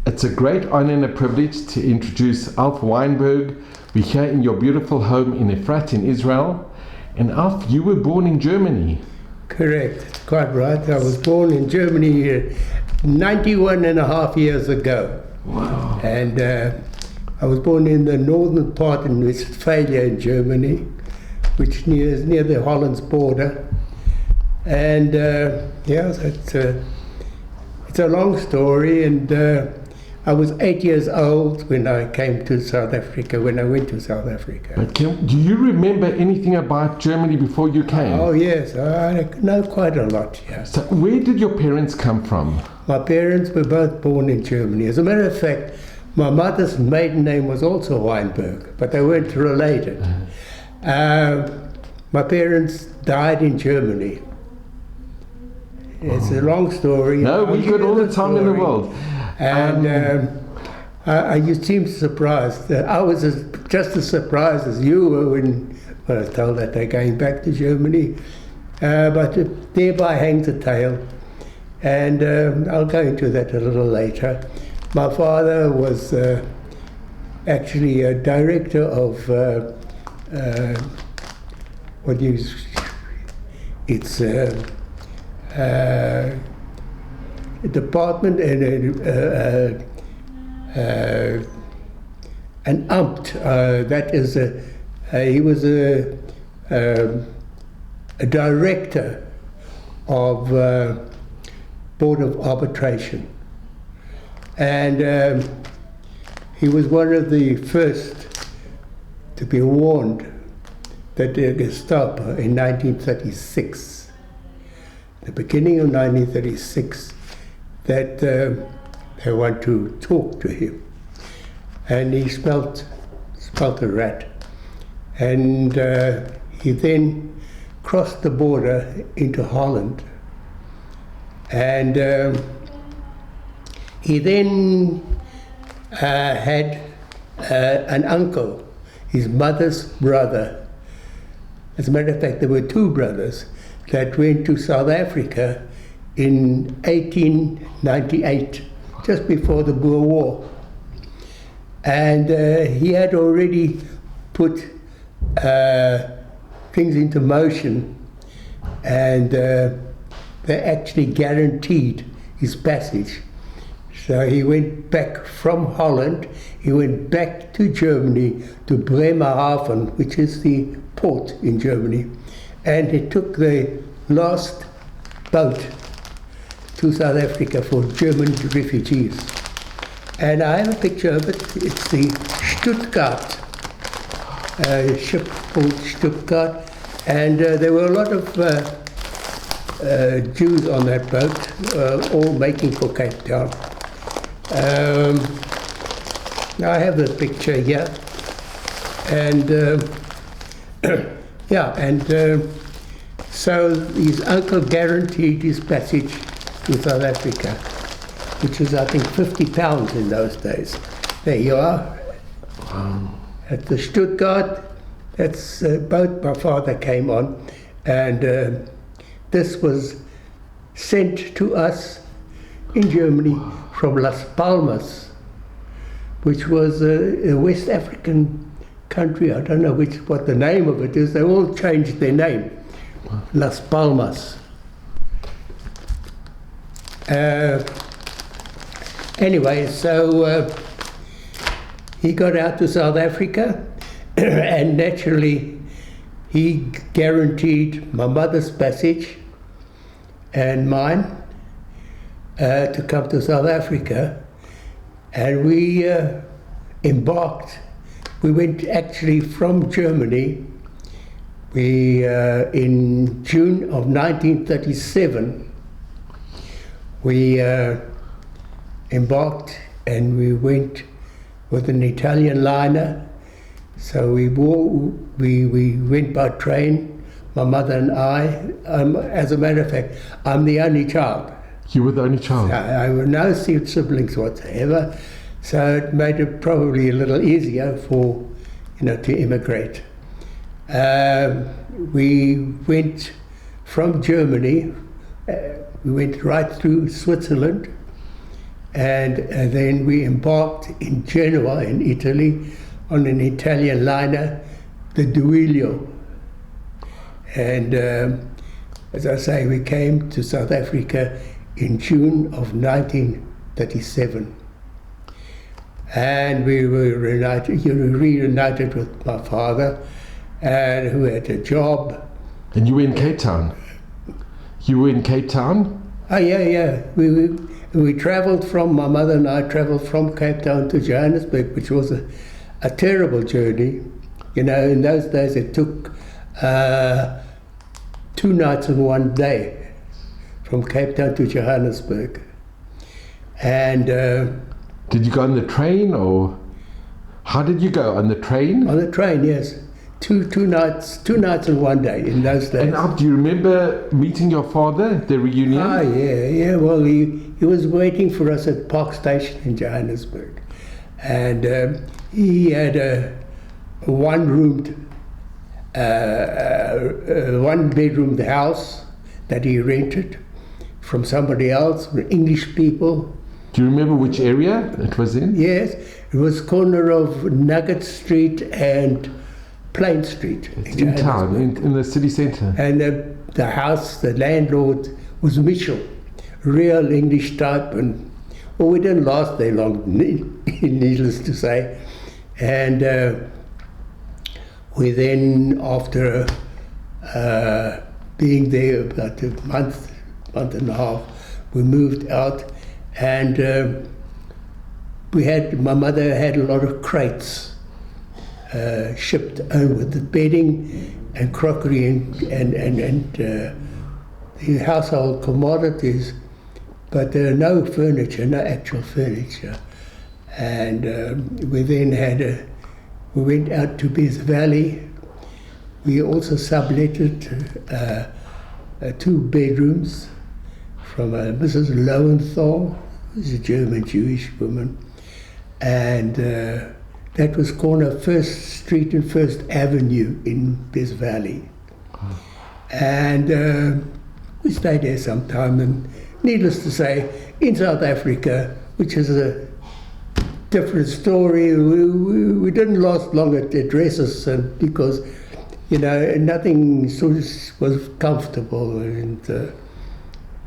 It's a great honor and a privilege to introduce Alf Weinberg. We're here in your beautiful home in Efrat in Israel. And Alf, you were born in Germany. Correct, quite right. I was born in Germany 91 and a half years ago. Wow. And I was born in the northern part in Westphalia in Germany, which is near the Holland's border. And it's a long story, and I was 8 years old when I came to South Africa, when I went to South Africa. But do you remember anything about Germany before you came? Oh yes, I know quite a lot, yeah. So where did your parents come from? My parents were both born in Germany. As a matter of fact, my mother's maiden name was also Weinberg, but they weren't related. My parents died in Germany. It's a long story. No, we've got all the time in the world. And you seemed surprised. I was just as surprised as you were when I was told that they're going back to Germany. But thereby hangs a tale. And I'll go into that a little later. My father was actually a director of a department and an amt. That is he was a director of Board of Arbitration, and he was one of the first to be warned that the Gestapo in 1936, the beginning of 1936, that they want to talk to him. And he smelt a rat. And he then crossed the border into Holland. And he then had an uncle, his mother's brother. As a matter of fact, there were two brothers that went to South Africa in 1898, just before the Boer War. And he had already put things into motion, and they actually guaranteed his passage. So he went back from Holland, he went back to Germany, to Bremerhaven, which is the port in Germany, and he took the last boat to South Africa for German refugees. And I have a picture of it. It's the Stuttgart, ship called Stuttgart, and there were a lot of Jews on that boat, all making for Cape Town. Now I have the picture here, and so his uncle guaranteed his passage to South Africa, which was, I think, £50 in those days. There you are. Wow. At the Stuttgart, that's a boat my father came on, and this was sent to us in Germany from Las Palmas, which was a West African country. I don't know what the name of it is. They all changed their name. Las Palmas. Anyway, so he got out to South Africa, and naturally he guaranteed my mother's passage and mine to come to South Africa, and we embarked. We went actually from Germany. We in June of 1937 we embarked, and we went with an Italian liner. So we went by train, my mother and I. As a matter of fact, I'm the only child. You were the only child? I were no siblings whatsoever, so it made it probably a little easier for, to immigrate. We went from Germany, we went right through Switzerland, And then we embarked in Genoa, in Italy, on an Italian liner, the Duilio. And as I say, we came to South Africa in June of 1937. And we were reunited with my father, and who had a job. And you were in Cape Town? You were in Cape Town? Oh, yeah. We travelled my mother and I travelled from Cape Town to Johannesburg, which was a terrible journey. You know, in those days it took 2 nights and 1 day from Cape Town to Johannesburg. And did you go on the train, or how did you go? On the train? On the train, yes. Two nights and 1 day in those days. And do you remember meeting your father, the reunion? Oh, yeah. Well, he was waiting for us at Park Station in Johannesburg. And he had a one-bedroomed house that he rented from somebody else, English people. Do you remember which area it was in? Yes, it was corner of Nugget Street and Plain Street. In town, in the city centre. And the house, the landlord was Mitchell, real English type, and well, we didn't last very long, needless to say. And we then, after being there about a month and a half, we moved out, and my mother had a lot of crates shipped with the bedding and crockery and the household commodities, but there are no furniture, no actual furniture. And we then we went out to Bez Valley. We also subletted 2 bedrooms from Mrs. Lowenthal, who's a German Jewish woman, and that was corner 1st Street and 1st Avenue in Bez Valley. And we stayed there some time, and needless to say, in South Africa, which is a different story, we didn't last long at addresses, because, you know, nothing sort of was comfortable, and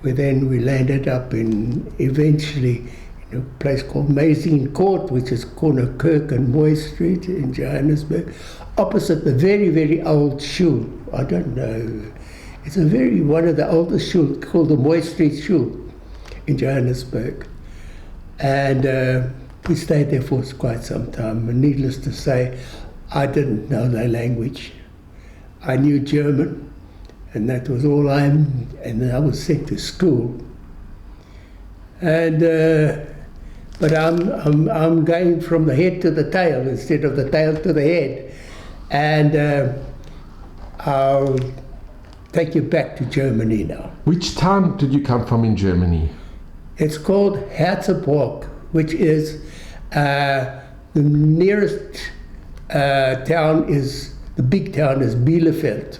we landed up eventually in a place called Mazine Court, which is corner Kirk and Moy Street in Johannesburg, opposite the very, very old shul. I don't know. It's one of the oldest shul, called the Moy Street Shul in Johannesburg. And we stayed there for quite some time. And needless to say, I didn't know the language. I knew German, and that was all and then I was sent to school. And but I'm going from the head to the tail instead of the tail to the head. And I'll take you back to Germany now. Which town did you come from in Germany? It's called Herzogborg, which is the nearest town is, the big town is Bielefeld.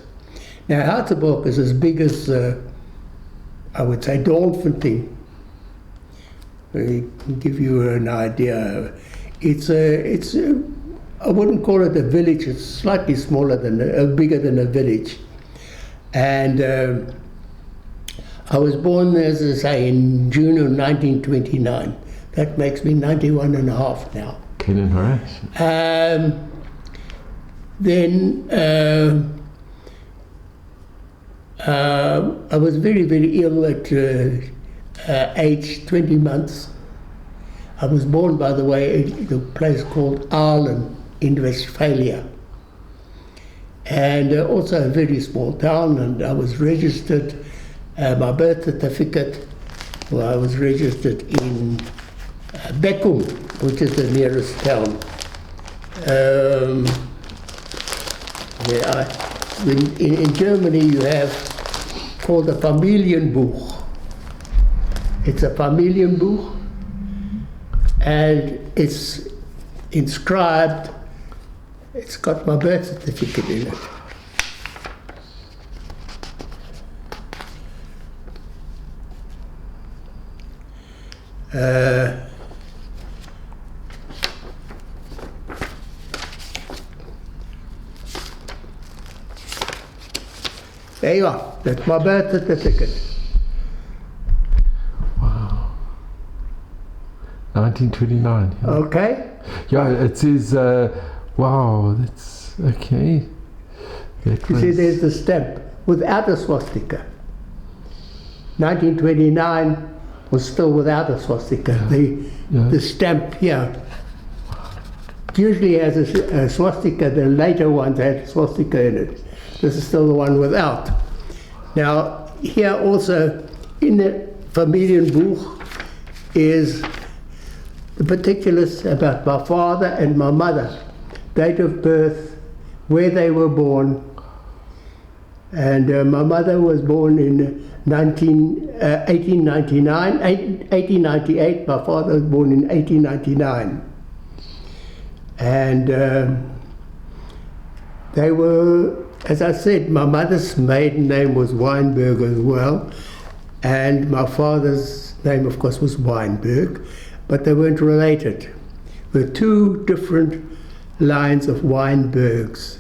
Now Herzogborg is as big as, I would say, Doornfontein. I can give you an idea. It's I wouldn't call it a village. It's slightly smaller bigger than a village. And I was born, as I say, in June of 1929. That makes me 91 and a half now. Kennen Horace. Then I was very, very ill at age 20 months. I was born, by the way, in a place called Aalen in Westphalia. And also a very small town, and I was registered, my birth certificate, well, I was registered in Beckum, which is the nearest town. In Germany you have called a Familienbuch. It's a Familienbuch, and it's inscribed, it's got my birth certificate in it. There you are. That's my birth certificate. Wow. 1929. Yeah. Okay? Yeah, it says, wow, that's okay. That You see, was- there's the stamp without a swastika. 1929 was still without a swastika. The stamp here usually has a swastika. The later ones had a swastika in it. This is still the one without. Now, here also in the Familienbuch is the particulars about my father and my mother, date of birth, where they were born. And my mother was born in 1898. My father was born in 1899. And they were, as I said, my mother's maiden name was Weinberg as well. And my father's name, of course, was Weinberg. But they weren't related. There were two different lines of Weinbergs.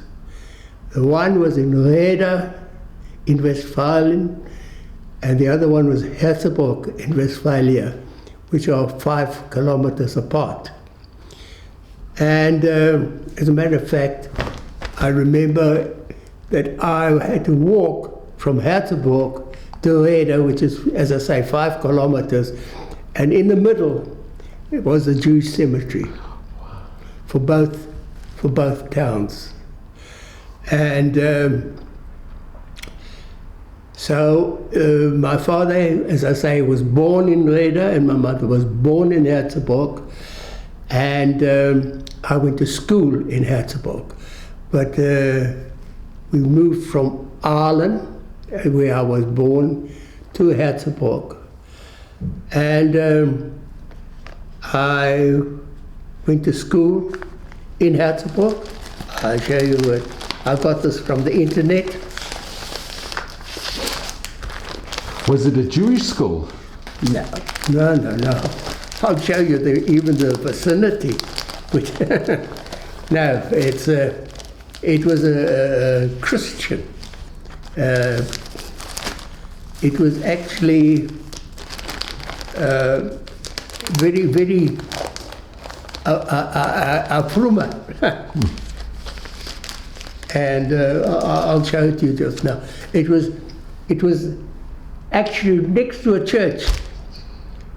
The one was in Reda in Westphalen, and the other one was Herzeburg in Westphalia, which are 5 kilometers apart. And as a matter of fact, I remember that I had to walk from Herzeburg to Reda, which is, as I say, 5 kilometers, and in the middle it was a Jewish cemetery for both towns. And so my father, as I say, was born in Reda, and my mother was born in Herzeburg. And I went to school in Herzeburg. But we moved from Aalen, where I was born, to Herzeburg. And I went to school in Herzeburg. I'll show you what. I got this from the internet. Was it a Jewish school? No. I'll show you even the vicinity. Which no, it was a Christian. It was actually very, very Afruma. And I'll show it to you just now. It was actually next to a church.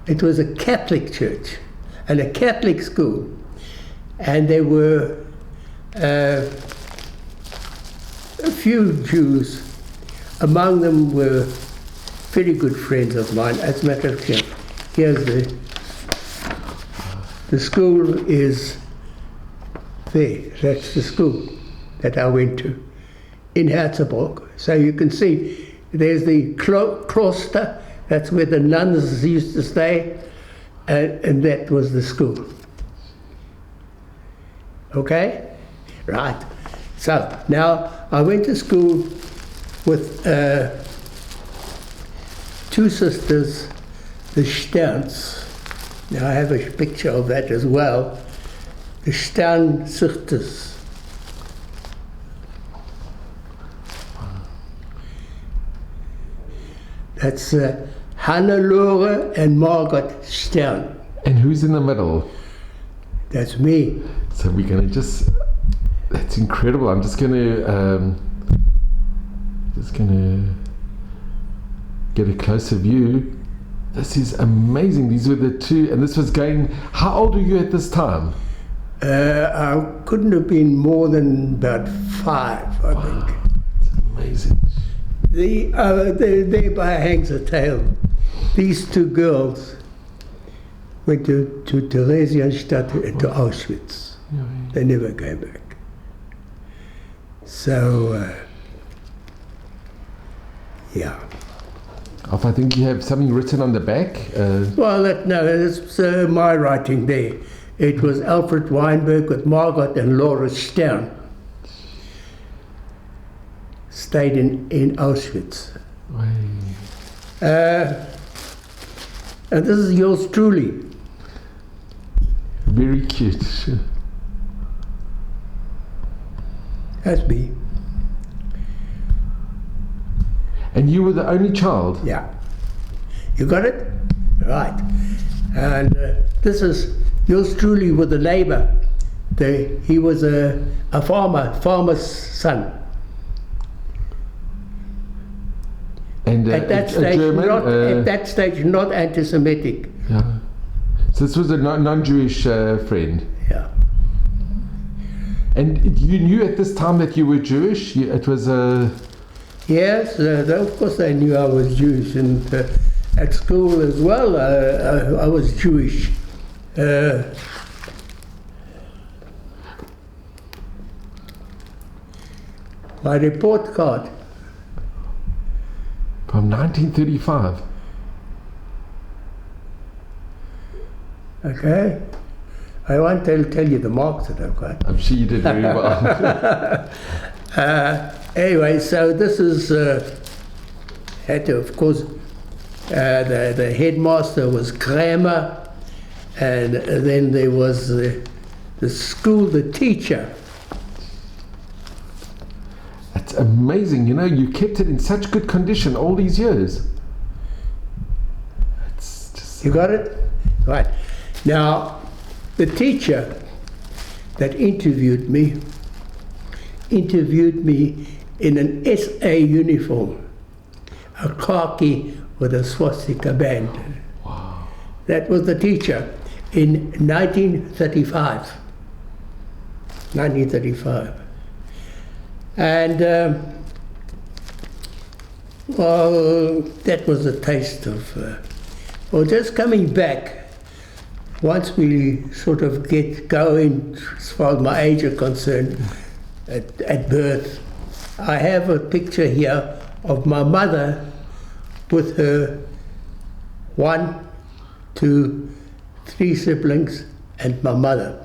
It was a Catholic church and a Catholic school. And there were a few Jews. Among them were very good friends of mine. As a matter of fact, here's the school is there. That's the school that I went to in Herzeburg. So you can see there's the cloister. That's where the nuns used to stay, and that was the school. Okay? Right. So now I went to school with two sisters, the Sterns. Now I have a picture of that as well. The Stern sisters. That's Hannelore and Margaret Stern. And who's in the middle? That's me. So we're going to that's incredible. I'm just going to get a closer view. This is amazing. These were the two, and this was going, how old were you at this time? I couldn't have been more than about 5, I think. It's amazing. Thereby hangs a tale. These two girls went to Theresienstadt and to Auschwitz. They never came back. So, yeah. I think you have something written on the back. Well, it's my writing there. It was Alfred Weinberg with Margaret and Laura Stern. Stayed in Auschwitz. And this is yours truly. Very cute. That's me. And you were the only child? Yeah. You got it? Right. And this is yours truly with the neighbor. He was a farmer's son. And At that stage, German? at that stage, not anti-Semitic. Yeah. So this was a non-Jewish friend. Yeah. And you knew at this time that you were Jewish? It was a... Yes, of course I knew I was Jewish, and at school as well I was Jewish. My report card. From 1935. Okay. I won't tell you the marks that I've got. I'm sure you did very well. Anyway, so this is, of course, the headmaster was Kramer, and then there was the school, the teacher. That's amazing. You know, you kept it in such good condition all these years. It's just... You got it? Right. Now, the teacher that interviewed me in an SA uniform, a khaki with a swastika band. Wow. That was the teacher in 1935. 1935. And, well, that was a taste of, well, just coming back, once we sort of get going, as far as my age are concerned, at birth, I have a picture here of my mother with her 1, 2, 3 siblings and my mother.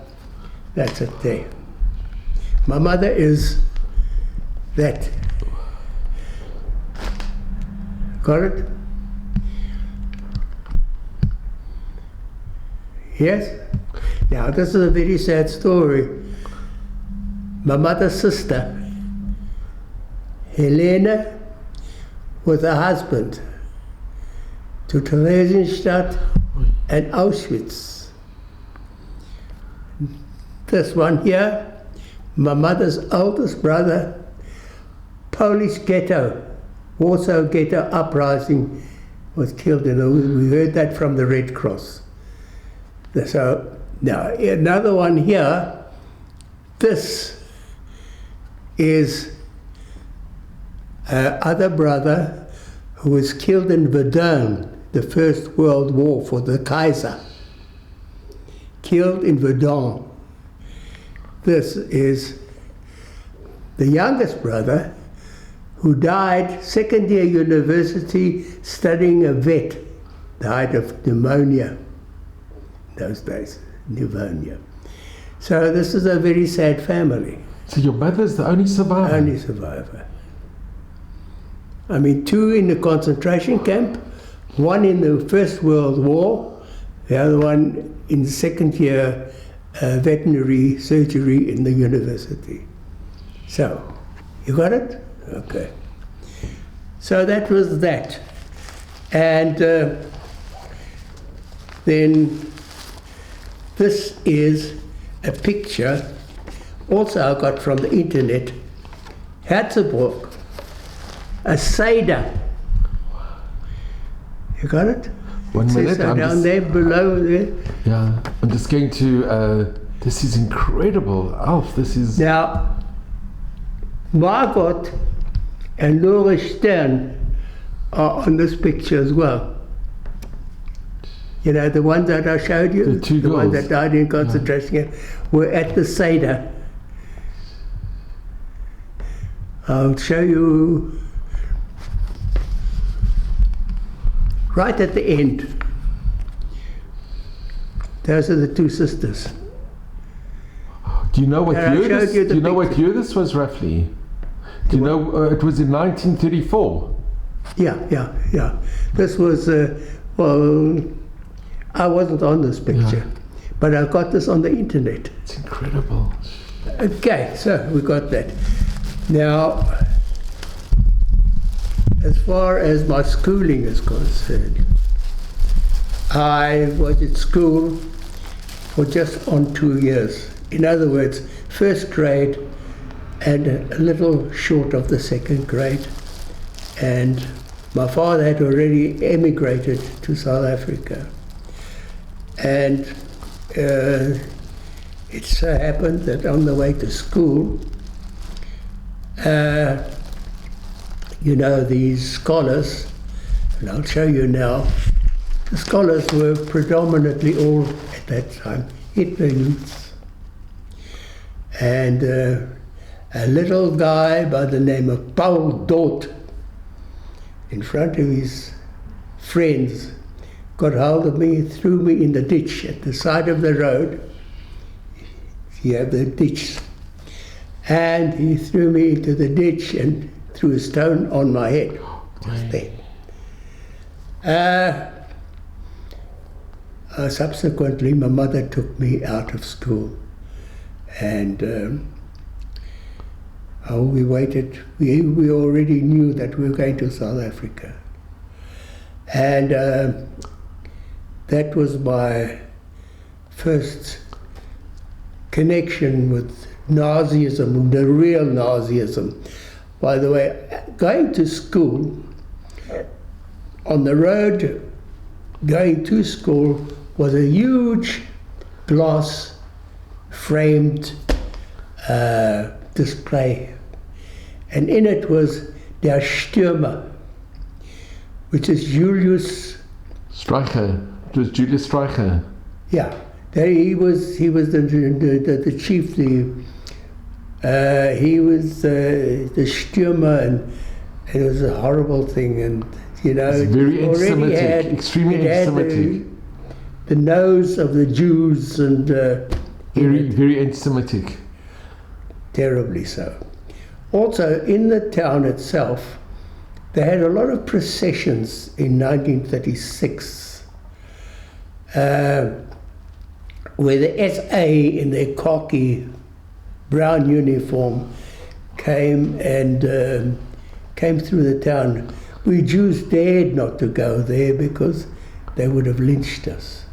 That's it there. My mother is that. Got it? Yes? Now, this is a very sad story. My mother's sister, Helena, with her husband, to Theresienstadt and Auschwitz. This one here, my mother's oldest brother, Polish ghetto, Warsaw ghetto uprising, was killed we heard that from the Red Cross. So, now, another one here, this is other brother who was killed in Verdun, the First World War for the Kaiser. Killed in Verdun. This is the youngest brother who died second year university studying a vet, died of pneumonia those days, pneumonia. So this is a very sad family. So your mother's the only survivor? Only survivor. I mean, 2 in the concentration camp, 1 in the First World War, the other one in the second year veterinary surgery in the university. So, you got it? Okay. So that was that. And then this is a picture, also I got from the internet, Herzeburg, a Seder. You got it? 1 minute. So down there, below there. Yeah, I'm just going to, this is incredible. Alf, this is... Now, Margot and Laura Stern are on this picture as well. You know, the ones that I showed you, The 2 girls. Ones that died in concentration camp, were at the Seder. I'll show you right at the end. Those are the 2 sisters. Do you know what And I year showed this, you the do you know what picture. year this was roughly? Do you know, it was in 1934. Yeah. This was, well, I wasn't on this picture, but I got this on the internet. It's incredible. Okay, so we got that. Now, as far as my schooling is concerned, I was at school for just on 2 years. In other words, first grade and a little short of the second grade. And my father had already emigrated to South Africa. And it so happened that on the way to school, you know, these scholars, and I'll show you now, the scholars were predominantly all, at that time, Hitler youths. And a little guy by the name of Paul Dort, in front of his friends, got hold of me, threw me in the ditch at the side of the road. You have the ditch. And he threw me into the ditch and threw a stone on my head. Just there. Subsequently, my mother took me out of school. And we waited. We already knew that we were going to South Africa. And that was my first connection with Nazism, the real Nazism. By the way, going to school, on the road going to school was a huge glass framed display. And in it was Der Stürmer, which is Julius Streicher. It was Julius Streicher. Yeah, he was the chief. He was the Stürmer, and it was a horrible thing. And you know, it's very anti-Semitic, extremely anti-Semitic. The nose of the Jews and very anti-Semitic. Terribly so. Also, in the town itself, they had a lot of processions in 1936, where the SA in their khaki brown uniform came through the town. We Jews dared not to go there because they would have lynched us.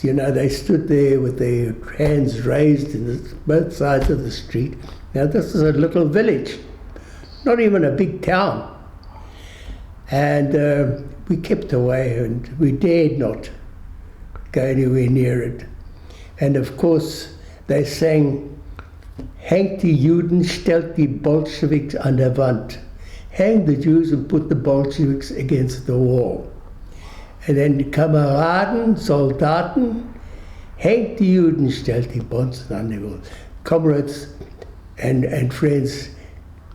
You know, they stood there with their hands raised in both sides of the street. Now, this is a little village, not even a big town. And we kept away, and we dared not go anywhere near it. And of course, they sang, "Hängt die Juden, stellt die Bolschewiks an der Wand." Hang the Jews and put the Bolsheviks against the wall. And then Kameraden, Soldaten, hängt die Juden, stellt die Bolschen an der Wand. Comrades and friends,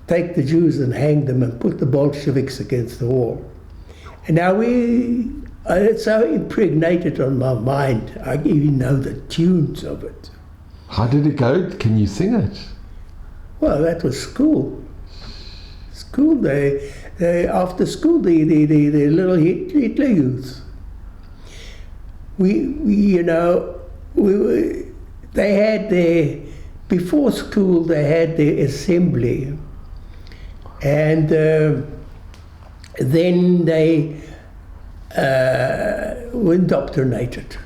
take the Jews and hang them and put the Bolsheviks against the wall. And now it's so impregnated on my mind, I even know the tunes of it. How did it go? Can you sing it? Well, that was school. School, after school, the little Hitler youths. They had before school, they had their assembly. And then they were indoctrinated.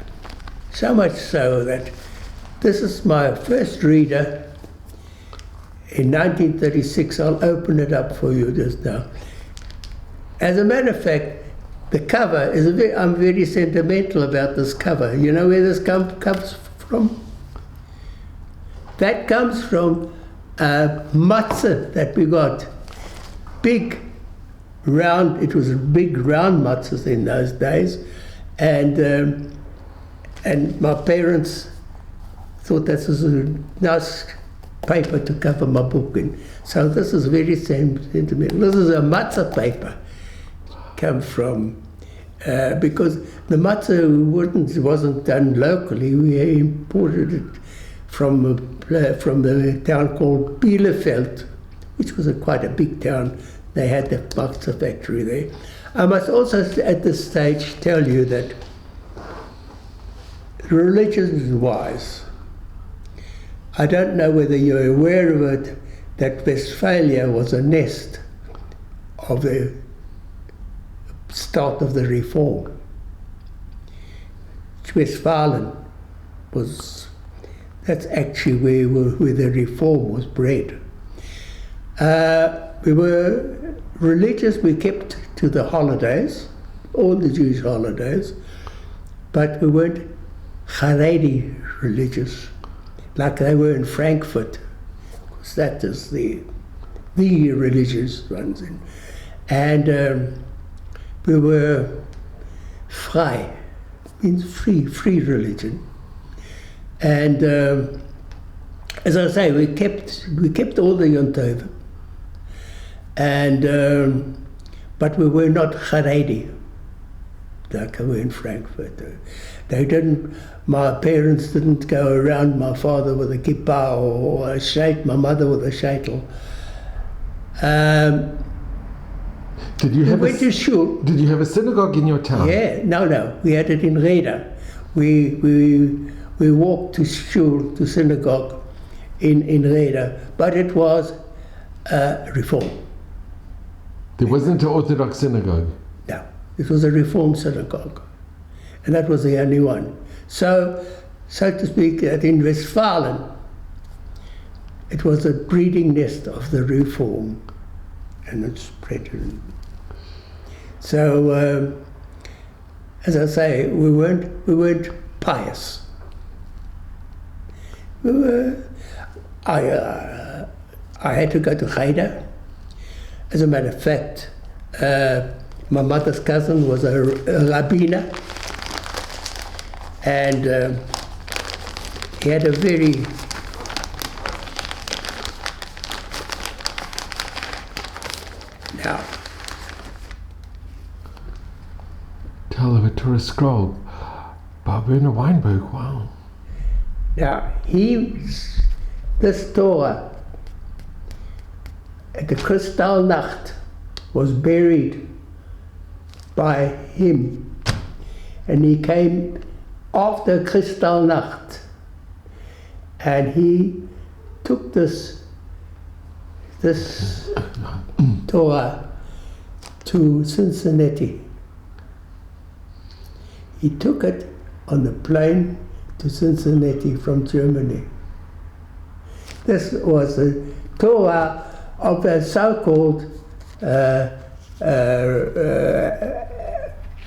So much so that this is my first reader. In 1936, I'll open it up for you just now. As a matter of fact, the cover is I'm very sentimental about this cover. You know where this comes from? That comes from a matzah that we got. Big, round, it was big round matzahs in those days. And my parents thought this was a nice paper to cover my book in. So this is very sentimental. This is a matzah paper. Come from, because the matzah wasn't done locally. We imported it from the town called Bielefeld, which was quite a big town. They had the matzah factory there. I must also at this stage tell you that religion-wise, I don't know whether you're aware of it, that Westphalia was a nest of the start of the reform. Westfalen that's actually where the reform was bred. We were religious, we kept to the holidays, all the Jewish holidays, but we weren't Haredi religious, like they were in Frankfurt, because that is the religious ones. And we were frei, means free religion. And as I say, we kept all the Yom Tov, and but we were not Haredi, like we were in Frankfurt. They didn't. My parents didn't go around. My father with a kippah or a shait, my mother with a shaitel. We went to shul. Did you have a synagogue in your town? Yeah, no. We had it in Reda. We walked to shul, to synagogue in Reda, but it was Reform. There wasn't an Orthodox synagogue? No, it was a Reform synagogue, and that was the only one. So to speak, that in Westfalen, it was a breeding nest of the Reform, and it spread. So, as I say, we weren't pious. We were. I had to go to Cheder. As a matter of fact, my mother's cousin was a rabbiner, and he had a very Tell of a Torah scroll by Werner Weinberg. Wow. Now this Torah at the Kristallnacht was buried by him, and he came after Kristallnacht, and he took this Torah to Cincinnati. He took it on the plane to Cincinnati from Germany. This was the Torah of the so-called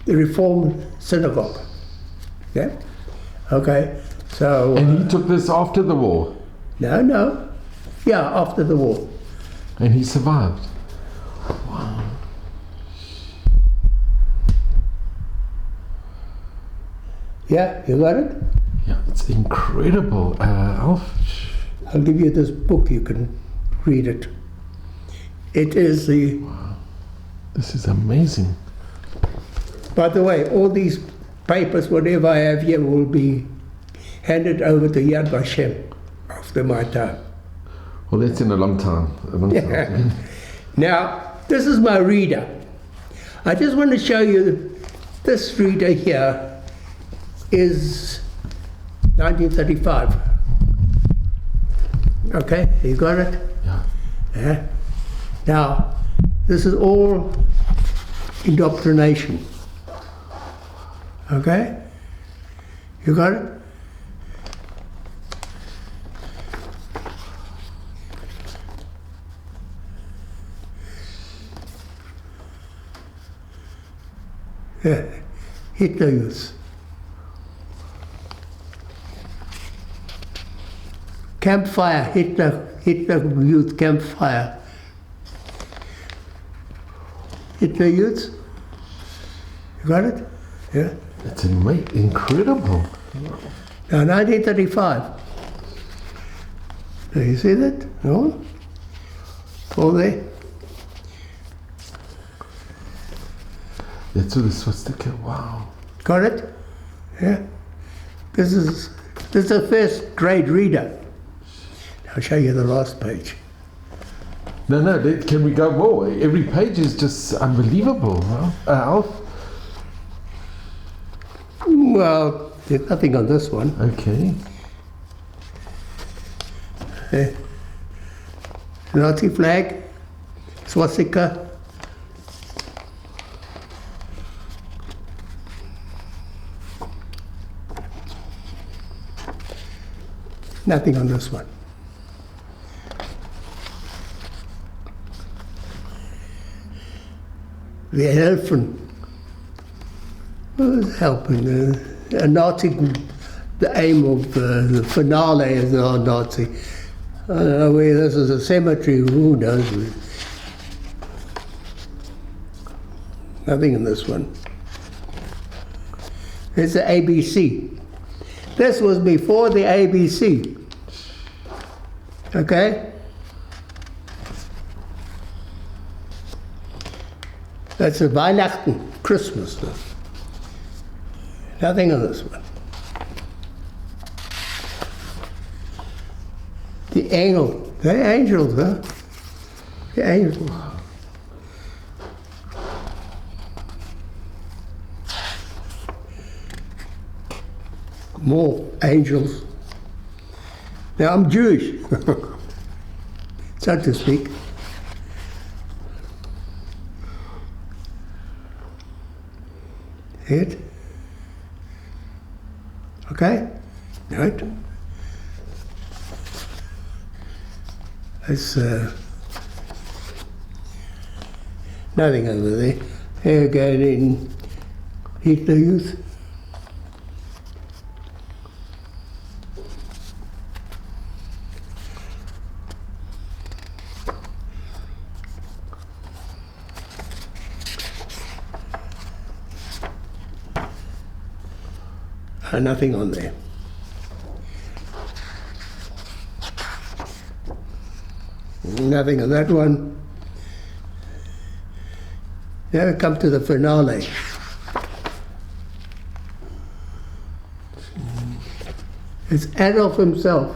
Reform synagogue. Yeah? Okay, so... And he took this after the war? No. Yeah, after the war. And he survived? Wow. Yeah, you got it? Yeah, it's incredible, Alf. I'll give you this book, you can read it. It is the... Wow. This is amazing. By the way, all these papers, whatever I have here, will be handed over to Yad Vashem after my time. Well, that's in a long time. Yeah. Now, this is my reader. I just want to show you this reader here is 1935. Okay, you got it? Yeah. Now, this is all indoctrination. Okay? You got it? Yeah. Hitler Youth. Campfire, Hitler Youth Campfire. Hitler Youth. You got it? Yeah. It's incredible. Now, 1935. Do you see that? No? All there? That's what the swastika. Wow. Got it? Yeah. This is a first grade reader. I'll show you the last page. No, can we go more? Every page is just unbelievable, huh? Alf? Well, there's nothing on this one. Okay. Nazi flag, swastika, Nothing on this one. The elephant was helping a Nazi. The aim of the finale is a Nazi. I don't know where this is a cemetery. Who knows? Nothing in this one. It's the ABC. This was before the ABC. Okay? That's a Weihnachten, Christmas. Nothing on this one. The angels, huh? The angels. More angels. Now I'm Jewish, so to speak. It. Okay? Right? It's nothing over there. Here again in Hitler Youth. Nothing on there. Nothing on that one. Now we come to the finale. It's Adolf himself.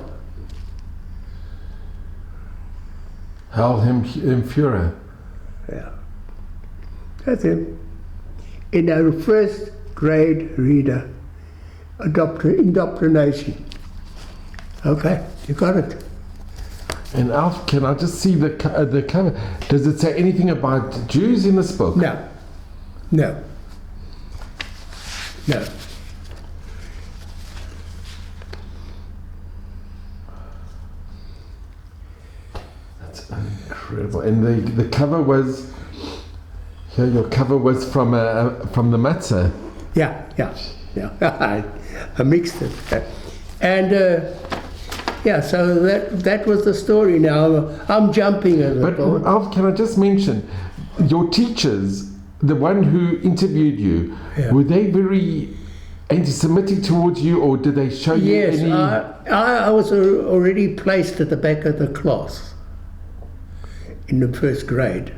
Heil im Führer. Yeah. That's him. In our first grade reader. Indoctrination. Okay, you got it. And Alf, can I just see the cover? Does it say anything about Jews in this book? No. No. No. That's incredible. And the cover was, here your cover was from the matzah. Yeah. I mixed it. And so that was the story. Now I'm jumping a little. But Alf, can I just mention, your teachers, the one who interviewed you, were they very anti-Semitic towards you, or did they show you any? Yes, I was already placed at the back of the class in the first grade,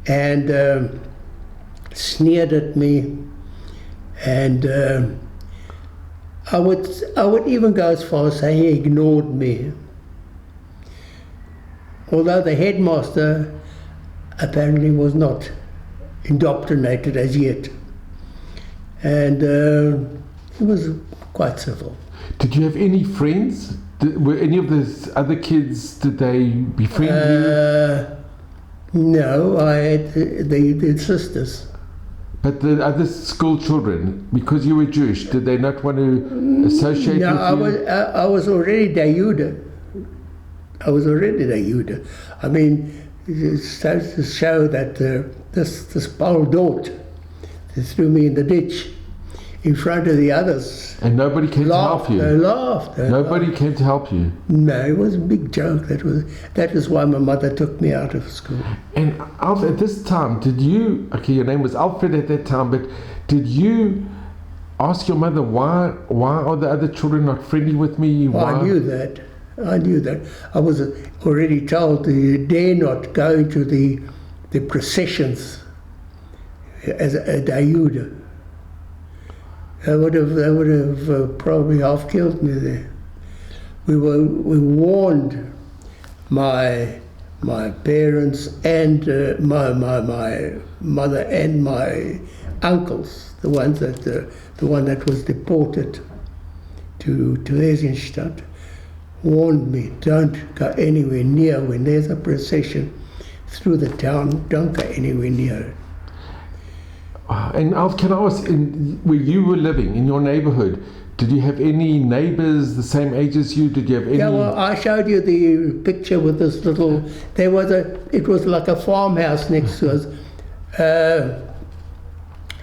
and sneered at me, and I would even go as far as saying he ignored me. Although the headmaster apparently was not indoctrinated as yet. And he was quite civil. Did you have any friends? Were any of the other kids, did they befriend you? No, I had the sisters. But the other school children, because you were Jewish, did they not want to associate with you? I was already Dayuda. I mean, it starts to show that this Paul Dort threw me in the ditch in front of the others. And nobody came to help you? They laughed. Nobody came to help you? No, it was a big joke. That is why my mother took me out of school. And Alf, at this time, did you, okay, your name was Alfred at that time, but did you ask your mother, why are the other children not friendly with me? Well, I knew that. I was already told you dare not go into the processions as a Dayuda. They would have probably half killed me there. We warned my parents and my mother and my uncles, the one that was deported to Eisenstadt, warned me, don't go anywhere near when there's a procession through the town. Don't go anywhere near it. And Alf, can I ask, where you were living in your neighborhood, Did you have any neighbors the same age as you? Did you have any? Yeah, well, I showed you the picture with this little. It was like a farmhouse next to us.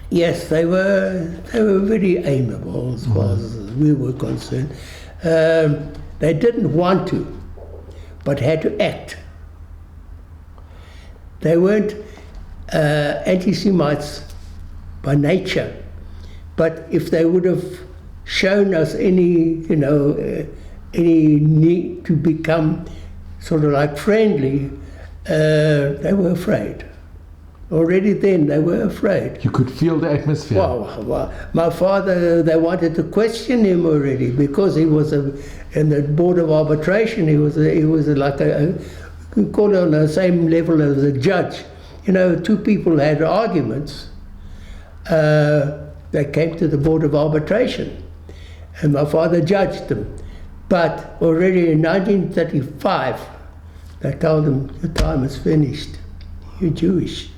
Yes, they were very amiable as far as we were concerned. They didn't want to, but had to act. They weren't anti-Semites by nature, but if they would have shown us any need to become sort of like friendly, they were afraid. Already then they were afraid. You could feel the atmosphere. Well, my father, they wanted to question him already because he was in the Board of Arbitration. He was like you call it on the same level as a judge. You know, two people had arguments. They came to the Board of Arbitration, and my father judged them. But already in 1935, they told him, "Your time is finished. You're Jewish."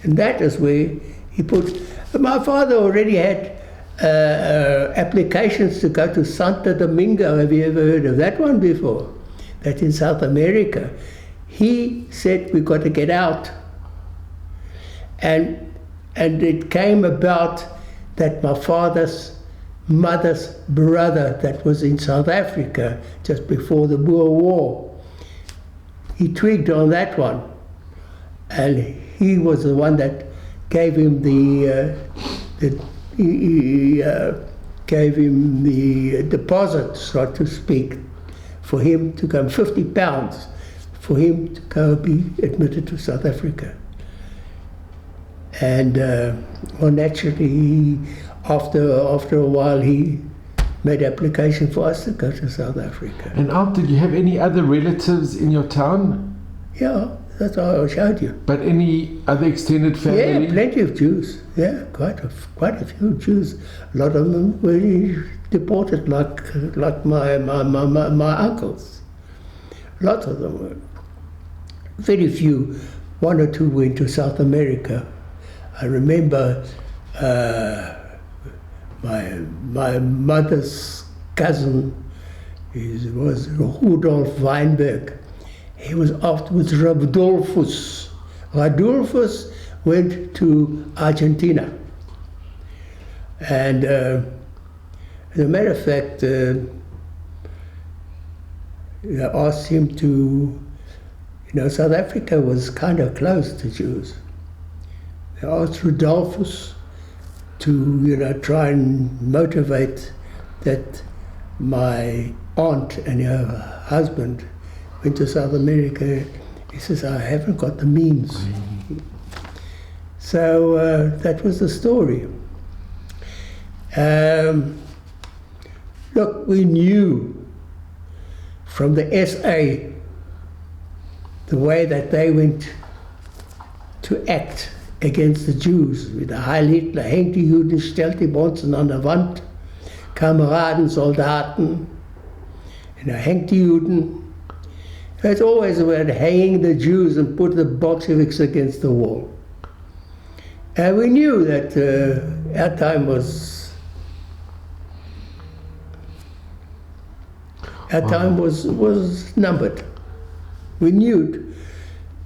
And that is where he put. My father already had applications to go to Santo Domingo. Have you ever heard of that one before? That's in South America. He said, "We've got to get out." And it came about that my father's mother's brother, that was in South Africa just before the Boer War, he twigged on that one, and he was the one that gave him gave him the deposit, so to speak, for him to come, £50 for him to go be admitted to South Africa. And well, naturally, after a while, he made application for us to go to South Africa. And Alf, did you have any other relatives in your town? Yeah, that's how I showed you. But any other extended family? Yeah, plenty of Jews. Yeah, quite a few Jews. A lot of them were deported, like my uncles. Lots of them were. Very few. One or two went to South America. I remember my mother's cousin was Alf Weinberg. He was afterwards Radolfus. Radolfus went to Argentina. And as a matter of fact, I asked him to, South Africa was kind of closed to Jews. I asked Rodolphus to, try and motivate that my aunt and her husband went to South America. He says, "I haven't got the means." So that was the story. Look, we knew from the SA the way that they went to act against the Jews. With the Heil Hitler, hängt die Juden, stellt die Bonzen an der Wand, Kameraden, Soldaten, hängt die Juden. It's always about hanging the Jews and put the Bolsheviks against the wall. And we knew that our time was numbered. We knew it.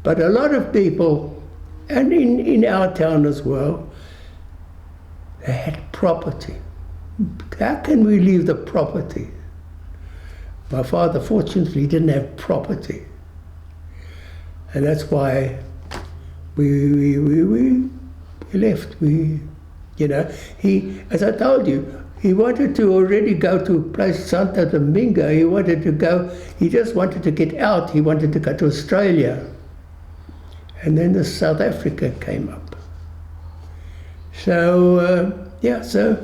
But a lot of people, and in our town as well, they had property. How can we leave the property? My father, fortunately, didn't have property. And that's why we left. He, as I told you, he wanted to already go to a place, Santo Domingo. He just wanted to get out. He wanted to go to Australia. And then the South Africa came up. So, so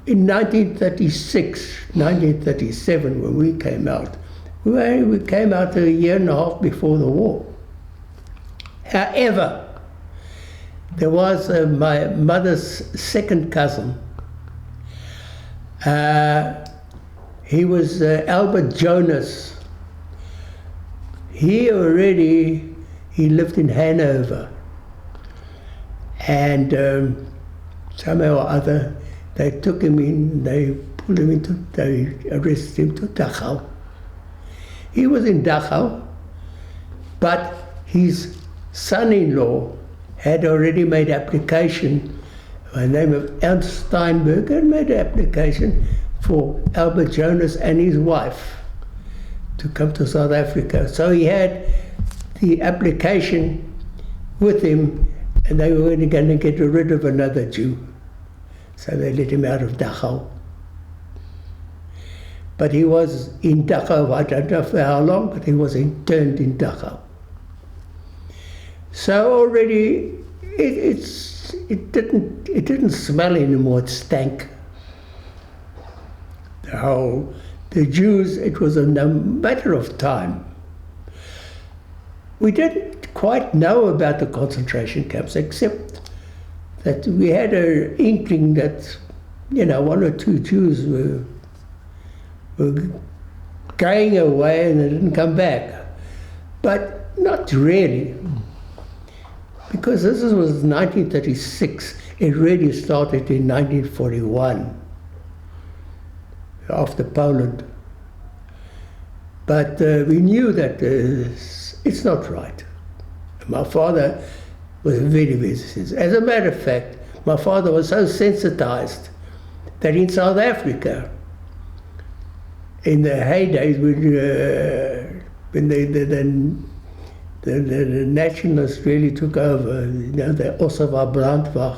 in 1937, when we came out, we came out a year and a half before the war. However, there was my mother's second cousin. He was Albert Jonas. He lived in Hanover. And somehow or other, they took him in, they they arrested him to Dachau. He was in Dachau, but his son-in-law had already made application by the name of Alf Weinberg, and made an application for Albert Jonas and his wife to come to South Africa. So he had the application with him, and they were going to get rid of another Jew. So they let him out of Dachau. But he was in Dachau, I don't know for how long, but he was interned in Dachau. So already it didn't smell anymore, it stank. The Jews, it was a matter of time. We didn't quite know about the concentration camps, except that we had an inkling that, one or two Jews were going away and they didn't come back. But not really. Because this was 1936, it really started in 1941, after Poland. But we knew that it's not right. My father was very, very sensitive. As a matter of fact, my father was so sensitized that in South Africa, in the heydays when the nationalists really took over, the Ossewa Brandwag,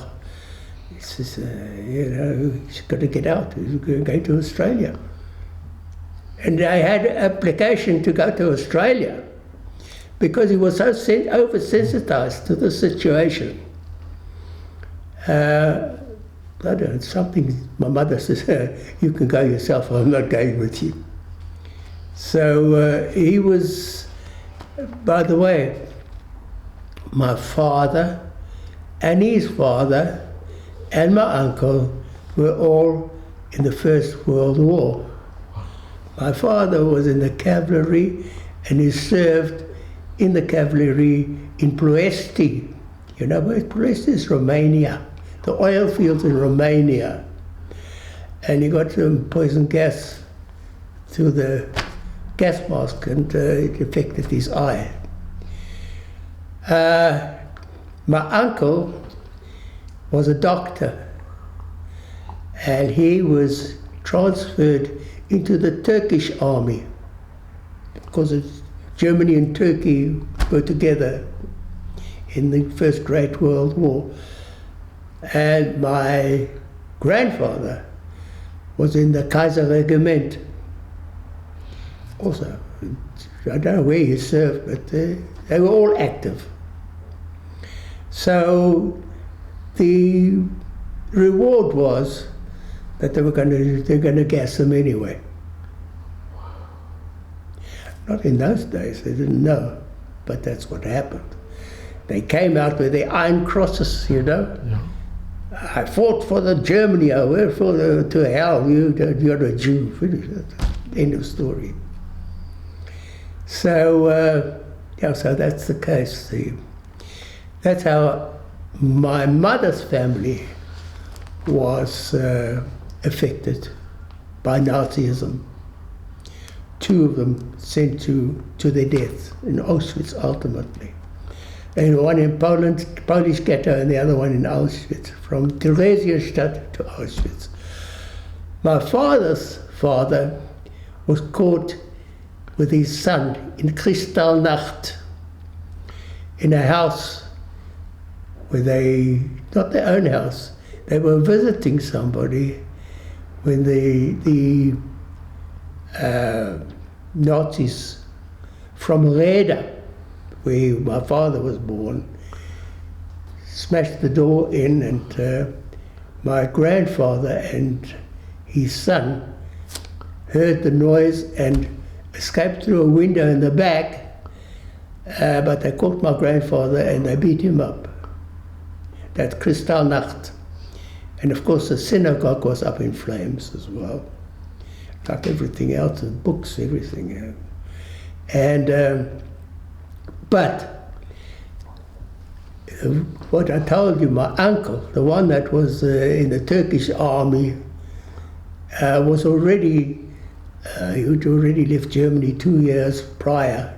he says, he's got to get out, he's going to Australia. And I had an application to go to Australia because he was so oversensitized to the situation. I don't know, something, my mother says, you can go yourself, I'm not going with you. So he was, by the way, my father and his father and my uncle were all in the First World War. My father was in the cavalry and he served in the cavalry in Ploiești. You know where Ploiești is? Romania. The oil fields in Romania. And he got some poison gas through the gas mask and it affected his eye. My uncle was a doctor and he was transferred into the Turkish army because Germany and Turkey were together in the First Great World War. And my grandfather was in the Kaiser Regiment. Also, I don't know where he served, but they were all active. So the reward was that they're going to gas them anyway. Not in those days, they didn't know, but that's what happened. They came out with their iron crosses, Yeah. I fought for the Germany, I went to hell, you're a Jew. End of story. So, so that's the case. That's how my mother's family was affected by Nazism. Two of them sent to their death in Auschwitz ultimately. And one in Poland, Polish ghetto, and the other one in Auschwitz, from Theresienstadt to Auschwitz. My father's father was caught with his son in Kristallnacht in a house where not their own house, they were visiting somebody when the Nazis from Reda, where my father was born, smashed the door in, and my grandfather and his son heard the noise and escaped through a window in the back, but they caught my grandfather and they beat him up. That's Kristallnacht. And of course the synagogue was up in flames as well, like everything else, the books, everything. And but what I told you, my uncle, the one that was in the Turkish army, was already, he had already left Germany 2 years prior.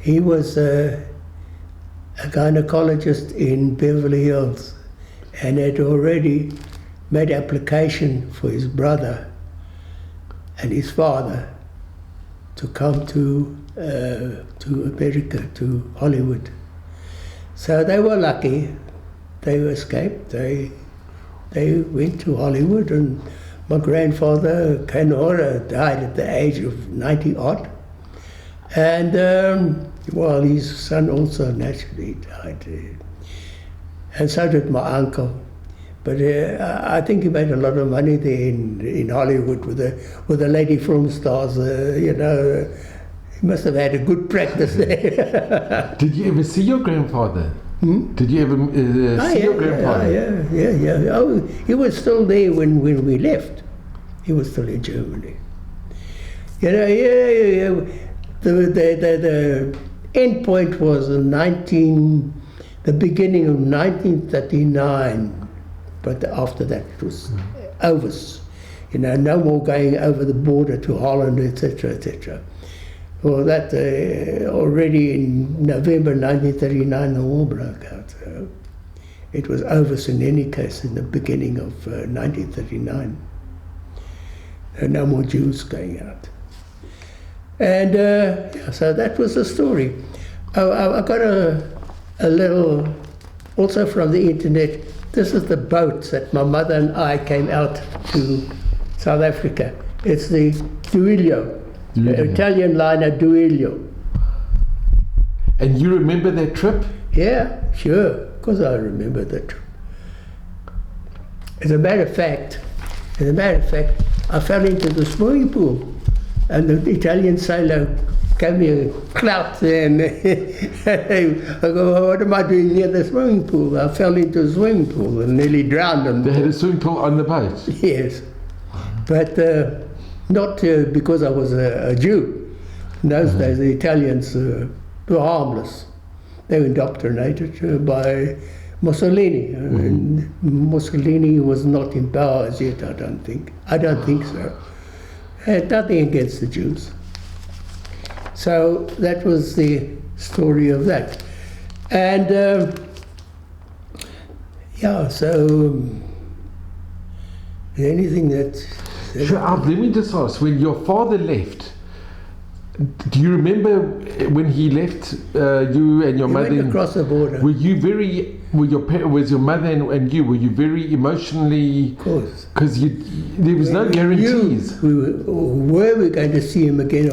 He was a gynecologist in Beverly Hills and had already made application for his brother and his father to come to America, to Hollywood. So they were lucky. They escaped. They went to Hollywood, and my grandfather, Kenora, died at the age of 90-odd. And, well, his son also naturally died. And so did my uncle. But I think he made a lot of money there in Hollywood with the lady film stars. You know, he must have had a good practice there. Did you ever see your grandfather? Did you ever see your grandfather? Yeah. Oh, he was still there when we left. He was still in Germany. You know, the end point was the beginning of 1939. But after that it was over. You know, no more going over the border to Holland, etc., etc. Well, that already in November 1939 the war broke out. So it was over in any case in the beginning of 1939. No more Jews going out. And so that was the story. I got a little, also from the internet. This is the boat that my mother and I came out to South Africa. It's the Duilio. Italian liner Duilio. And you remember that trip? Yeah, sure. Of course I remember that trip. As a matter of fact, I fell into the swimming pool, and the Italian sailor gave me a clout, and I go, what am I doing near the swimming pool? I fell into the swimming pool and nearly drowned. They had a swimming pool on the boat? Yes. But not because I was a Jew. In those days, the Italians were harmless. They were indoctrinated by Mussolini. And Mussolini was not in power as yet, I don't think. I don't think so. Had nothing against the Jews. So that was the story of that. And so anything that... Sure, Alf, let me just ask, when your father left, do you remember when he left, you and your mother? Went across the border. Was your mother and you, were you very emotionally? Of course. Because there was no guarantees. Were we going to see him again?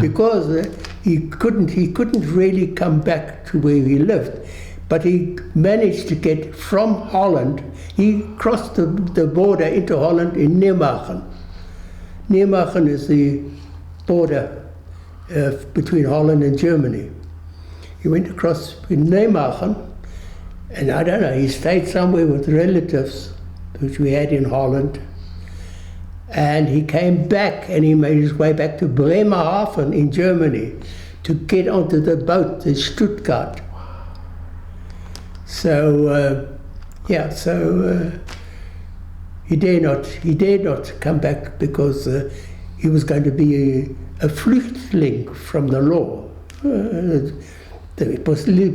Because he couldn't really come back to where he lived. But he managed to get from Holland, he crossed the border into Holland in Nijmegen. Nijmegen is the border between Holland and Germany. He went across in Nijmegen, and I don't know, he stayed somewhere with relatives, which we had in Holland. And he came back, and he made his way back to Bremerhaven in Germany to get onto the boat in Stuttgart. So, he dared not come back because he was going to be a flüchtling from the law. The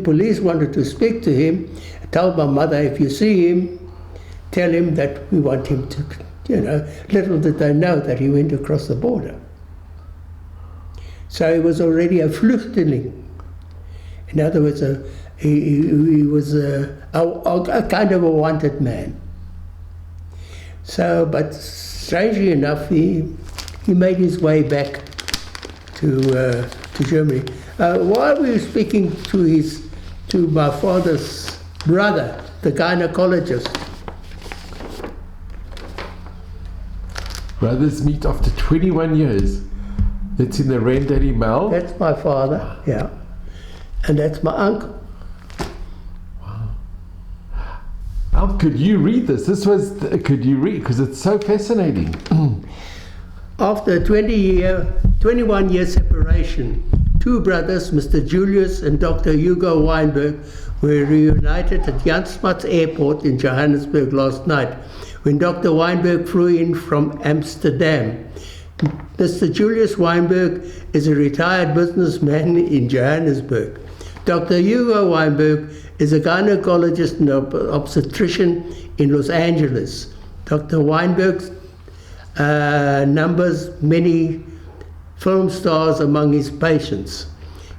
police wanted to speak to him. I told my mother, if you see him, tell him that we want him to, little did they know that he went across the border. So he was already a flüchtling. In other words, he was a kind of a wanted man. So, but strangely enough, he made his way back to Germany. While we were speaking to my father's brother, the gynecologist. Brothers meet after 21 years. That's in the Rendali Mall. That's my father, yeah. And that's my uncle. Alf, could you read this? Could you read? Because it's so fascinating. After a 21-year separation, two brothers, Mr. Julius and Dr. Hugo Weinberg, were reunited at Jan Smuts Airport in Johannesburg last night when Dr. Weinberg flew in from Amsterdam. Mr. Julius Weinberg is a retired businessman in Johannesburg. Dr. Hugo Weinberg is a gynecologist and obstetrician in Los Angeles. Dr. Weinberg numbers many film stars among his patients.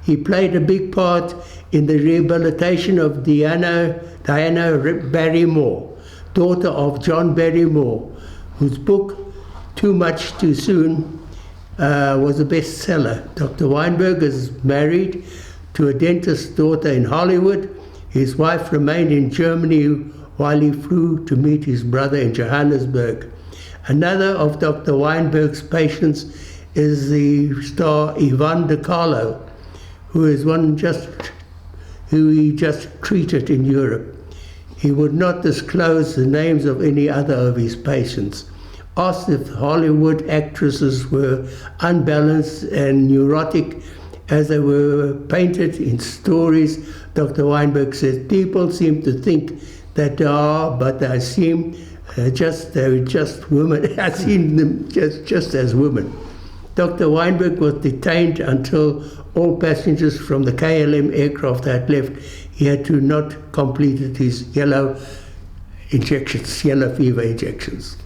He played a big part in the rehabilitation of Diana Barrymore, daughter of John Barrymore, whose book, Too Much Too Soon, was a bestseller. Dr. Weinberg is married to a dentist's daughter in Hollywood. His wife remained in Germany while he flew to meet his brother in Johannesburg. Another of Dr. Weinberg's patients is the star Yvonne De Carlo, who he just treated in Europe. He would not disclose the names of any other of his patients. Asked if Hollywood actresses were unbalanced and neurotic as they were painted in stories, Dr. Weinberg said, people seem to think that they are, but they seem they're just women. I've seen them just as women. Dr. Weinberg was detained until all passengers from the KLM aircraft had left. He had to not completed his yellow fever injections.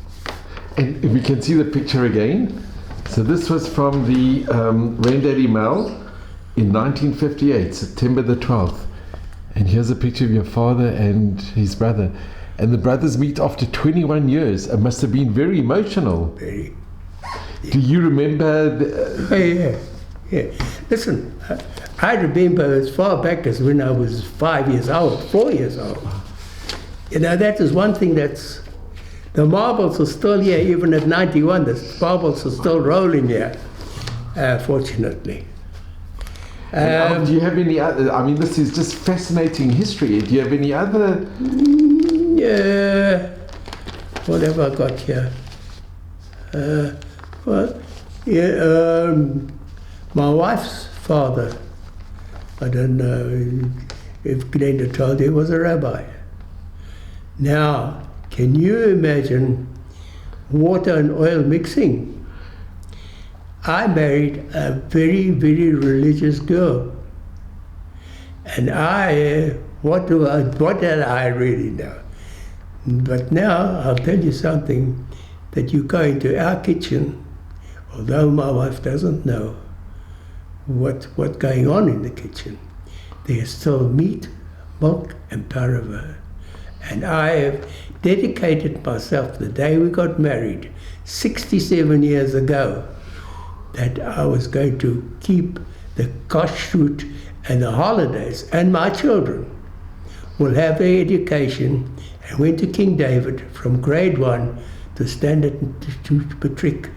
And if we can see the picture again. So this was from the Rain Daily Mail in 1958, September the 12th. And here's a picture of your father and his brother. And the brothers meet after 21 years. It must have been very emotional. Very. Do you remember? Yeah. Listen, I remember as far back as when I was 4 years old. You know, that is one thing that's... The marbles are still here, even at 91. The marbles are still rolling here, fortunately. Do you have any other... I mean, this is just fascinating history. Do you have any other... Yeah. What have I got here? My wife's father, I don't know if Glenda told you, he was a rabbi. Now, can you imagine water and oil mixing? I married a very, very religious girl. And what did I really know? But now, I'll tell you something, that you go into our kitchen, although my wife doesn't know what's going on in the kitchen, there's still meat, milk, and paraffin. And I have dedicated myself the day we got married, 67 years ago, that I was going to keep the kashrut and the holidays, and my children will have their education, and went to King David from grade 1 to Standard to Patrick.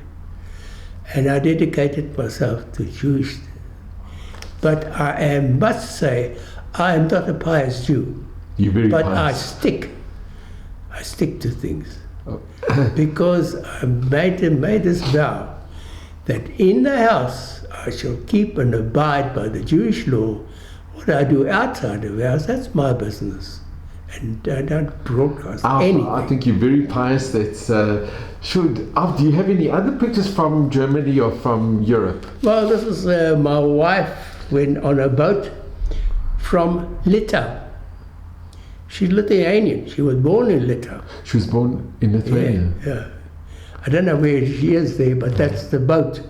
And I dedicated myself to Jewish. But I must say, I am not a pious Jew. You're very but pious. I stick to things. Because I made this vow that in the house I shall keep and abide by the Jewish law. What I do outside of the house, that's my business. And I don't broadcast anything. I think you're very pious. That's Alf, do you have any other pictures from Germany or from Europe? Well, this is my wife went on a boat from Litauen. She's Lithuanian. She was born in Litauen. She was born in Lithuania? Yeah. I don't know where she is there, but that's the boat.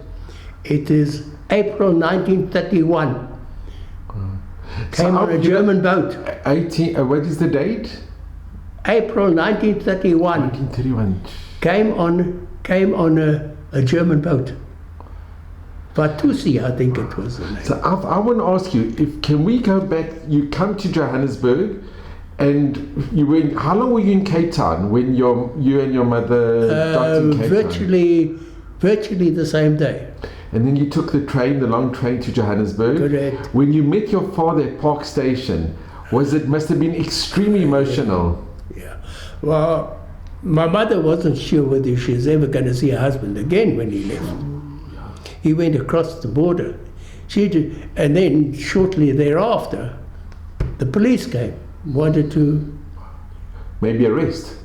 It is April 1931. Came on a German boat. What is the date? April 1931. 1931. Came on a German boat. Vatusi, I think it was the name. So I want to ask you, can we go back? You come to Johannesburg, and you went. How long were you in Cape Town when you and your mother got to Cape Town? Virtually the same day. And then you took the long train to Johannesburg. Correct. When you met your father at Park Station, must have been extremely emotional. Yeah. Well, my mother wasn't sure whether she was ever going to see her husband again when he left. He went across the border. And then shortly thereafter, the police came, wanted to... Maybe arrest?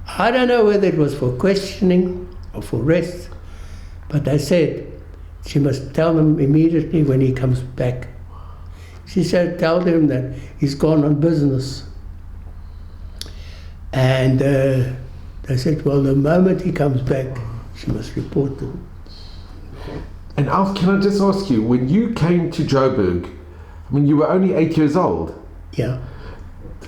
I don't know whether it was for questioning or for rest, but they said she must tell him immediately when he comes back. She said, tell him that he's gone on business. And they said, well, the moment he comes back, she must report to him. And Alf, can I just ask you, when you came to Joburg, I mean, you were only 8 years old. Yeah.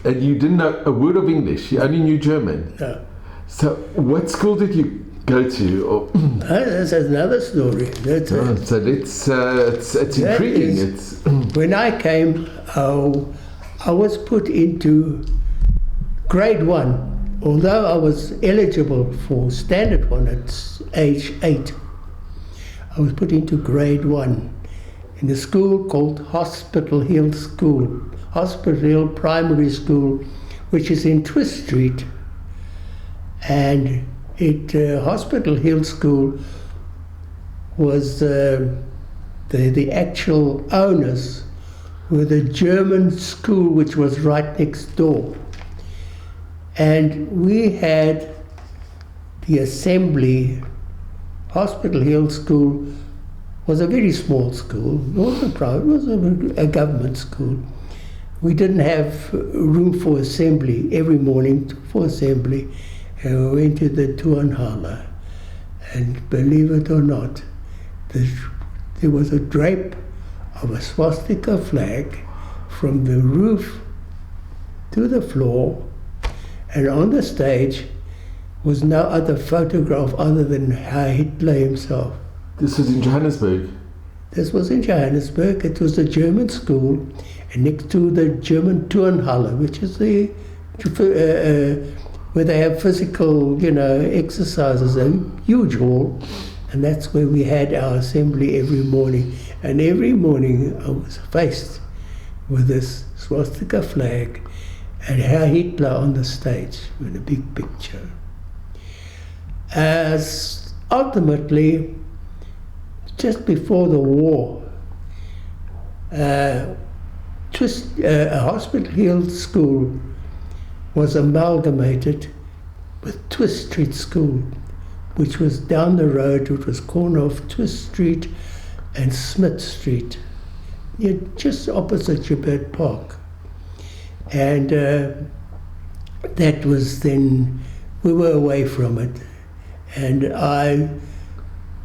And you didn't know a word of English. You only knew German. No. So what school did you go to? Or That's another story. That's so it's intriguing. When I came, I was put into grade 1, although I was eligible for standard 1 at age 8. I was put into grade 1 in a school called Hospital Hill School, Hospital Hill Primary School, which is in Twist Street. And Hospital Hill School was the actual owners were the German school, which was right next door. And we had the assembly. Hospital Hill School was a very small school. It wasn't private, it was a government school. We didn't have room for assembly every morning for assembly. And we went to the Turnhalle. And believe it or not, there was a drape of a swastika flag from the roof to the floor, and on the stage was no other photograph other than Hitler himself. This was in Johannesburg? This was in Johannesburg. It was a German school, and next to the German Turnhalle, which is where they have physical, exercises, a huge hall, and that's where we had our assembly every morning. And every morning I was faced with this swastika flag and Hitler on the stage with a big picture. As ultimately, just before the war, Hospital Hill School was amalgamated with Twist Street School, which was down the road. It was corner of Twist Street and Smith Street, just opposite Joubert Park. And that was then, we were away from it. And I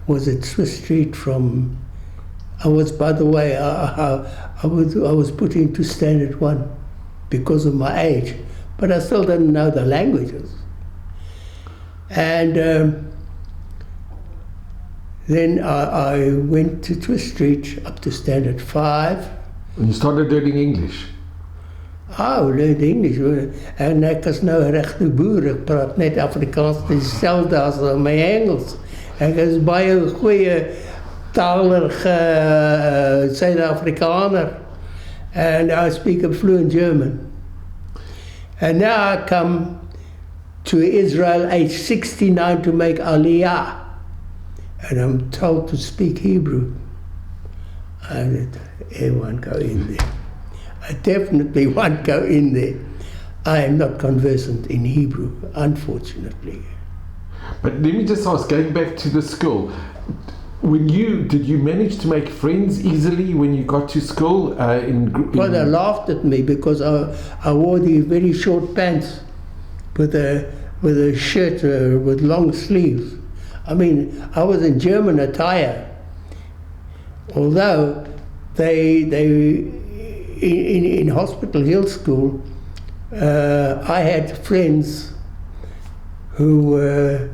was at Swiss Street I was put into standard 1 because of my age, but I still didn't know the languages. And then I went to Twist Street up to standard 5. And you started learning English? I learned English. En ek is nou 'n regte boer. Ek praat net Afrikaans dieselfde as my Engels. Ek is baie goeie talige Suid-Afrikaner. And I speak a fluent German. And now I come to Israel age 69 to make Aliyah. And I'm told to speak Hebrew. I won't go in there. I definitely won't go in there. I am not conversant in Hebrew, unfortunately. But let me just ask, going back to the school, did you manage to make friends easily when you got to school? Well, they laughed at me because I wore these very short pants with a shirt with long sleeves. I mean, I was in German attire, although in Hospital Hill School, I had friends who were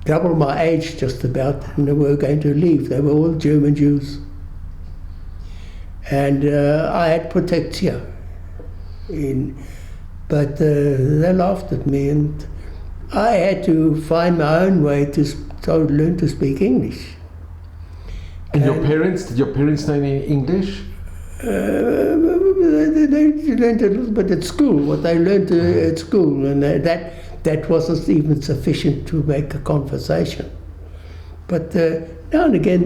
double my age just about, and they were going to leave. They were all German Jews. And I had protection, but they laughed at me, and I had to find my own way to learn to speak English. And did your parents know any English? They learned a little bit at school, what they learned at school, and that wasn't even sufficient to make a conversation. But now and again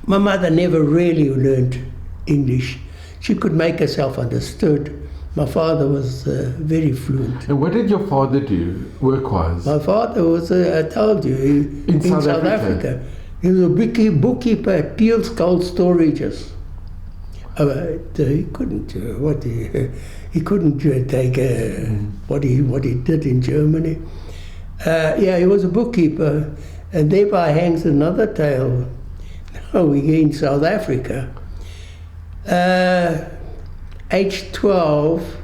my mother never really learned English. She could make herself understood, My father was very fluent. And what did your father do, work-wise? My father was, I told you, in South Africa. He was a bookkeeper at Peel's Cold Storages. He couldn't he couldn't take what he did in Germany. Yeah, he was a bookkeeper, and thereby hangs another tale. Now we're in South Africa. Age 12,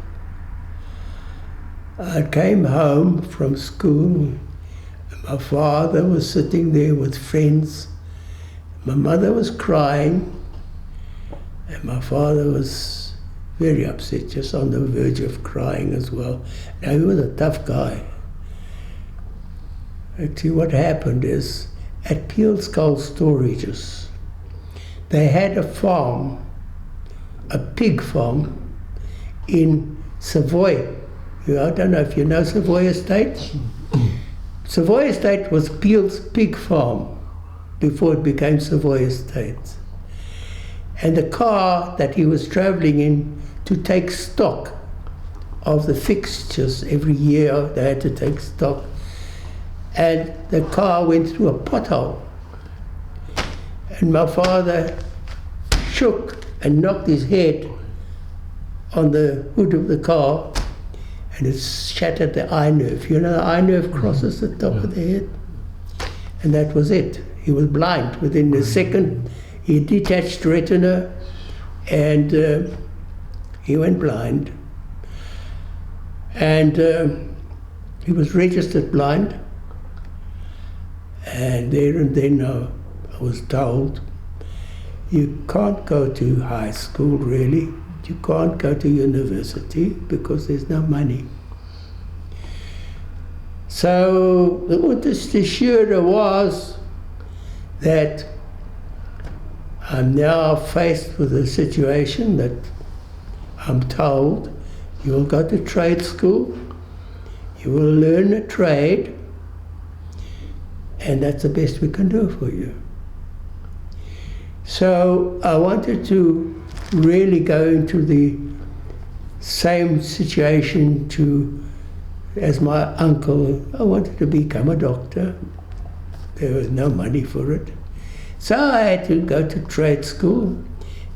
I came home from school. My father was sitting there with friends. My mother was crying, and my father was very upset, just on the verge of crying as well. Now, he was a tough guy. Actually, what happened is, at Peel's Cold Storages, they had a farm, a pig farm, in Savoy. I don't know if you know Savoy Estate. Savoy Estate was Peel's pig farm before it became Savoy Estate. And the car that he was traveling in to take stock of the fixtures, every year they had to take stock, and the car went through a pothole. And my father shook and knocked his head on the hood of the car, and it shattered the eye nerve. You know, the eye nerve crosses the top of the head. And that was it. He was blind within a second. He detached retina, and he went blind. And he was registered blind. And there and then I was told, you can't go to high school really. You can't go to university because there's no money. So the Unterschiede was that I'm now faced with a situation that I'm told you will go to trade school, you will learn a trade, and that's the best we can do for you. So I wanted to really go into the same situation as my uncle. I wanted to become a doctor. There was no money for it. So I had to go to trade school,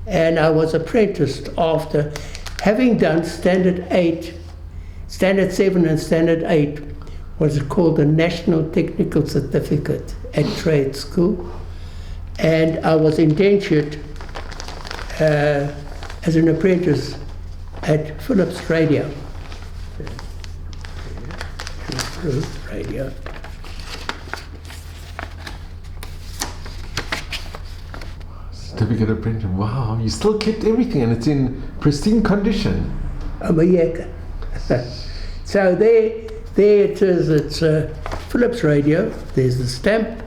and I was apprenticed after having done Standard 8, Standard 7 and Standard 8, was called the National Technical Certificate at trade school. And I was indentured as an apprentice at Philips Radio. Certificate of apprentice. Wow, you still kept everything, and it's in pristine condition. I'm a yakka. So there it is. It's Philips Radio. There's the stamp.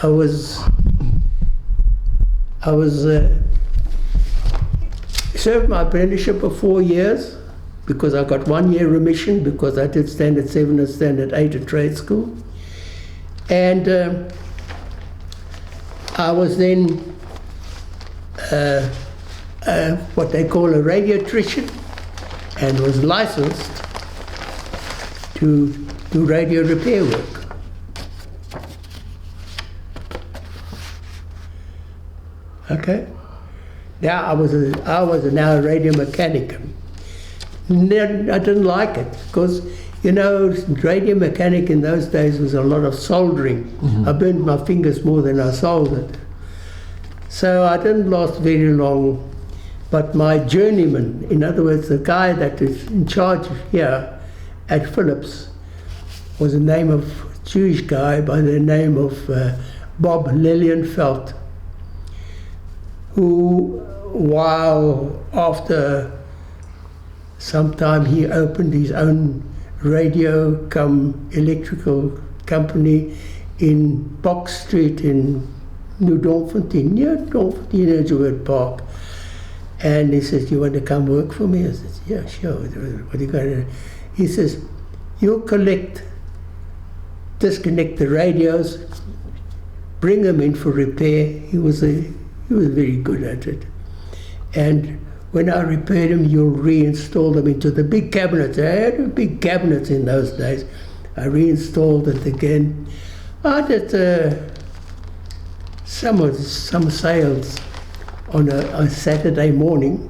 I was served my apprenticeship for 4 years because I got 1 year remission because I did Standard 7 and Standard 8 at trade school. And I was then what they call a radiotrician, and was licensed to do radio repair work. Okay. Now I was now a radio mechanic. I didn't like it because, you know, radio mechanic in those days was a lot of soldering. Mm-hmm. I burned my fingers more than I soldered. So I didn't last very long. But my journeyman, in other words, the guy that is in charge here at Philips, was a name of Jewish guy by the name of Bob Lilienfeld, who, while after some time he opened his own radio cum electrical company in Box Street in New Domfontein, near Domfontein, Edgewood Park. And he says, "You want to come work for me?" I said, "Yeah, sure. What are you going to do?" He says, "You'll disconnect the radios, bring them in for repair." He was very good at it. And when I repaired them, you'll reinstall them into the big cabinets. I had big cabinets in those days. I reinstalled it again. I did some sales on a Saturday morning.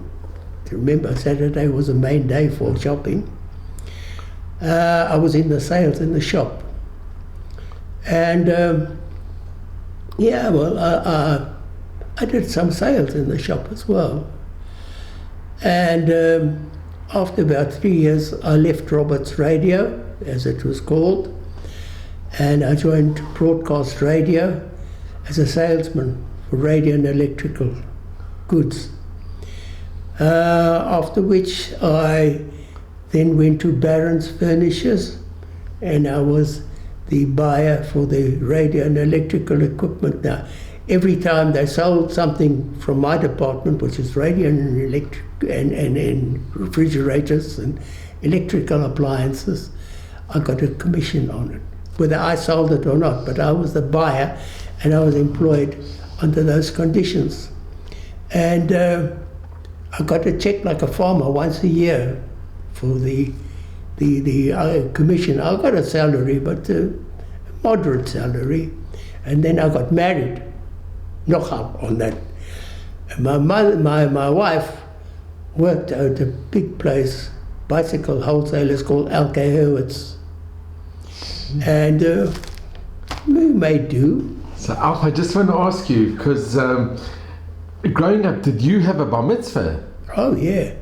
Remember, Saturday was the main day for shopping. I was in the sales in the shop. And I did some sales in the shop as well. And after about 3 years, I left Roberts Radio, as it was called, and I joined Broadcast Radio as a salesman for radio and electrical goods. After which I then went to Barron's Furnishers, and I was the buyer for the radio and electrical equipment. Now, every time they sold something from my department, which is radio and electric and refrigerators and electrical appliances, I got a commission on it, whether I sold it or not. But I was the buyer, and I was employed under those conditions. And I got a check like a farmer once a year for the commission. I got a salary, but a moderate salary. And then I got married. Noch on that. And my wife worked at a big place, bicycle wholesalers called Alf Weinberg. And we made do. So Alf, I just want to ask you, because growing up, did you have a bar mitzvah? Oh yeah.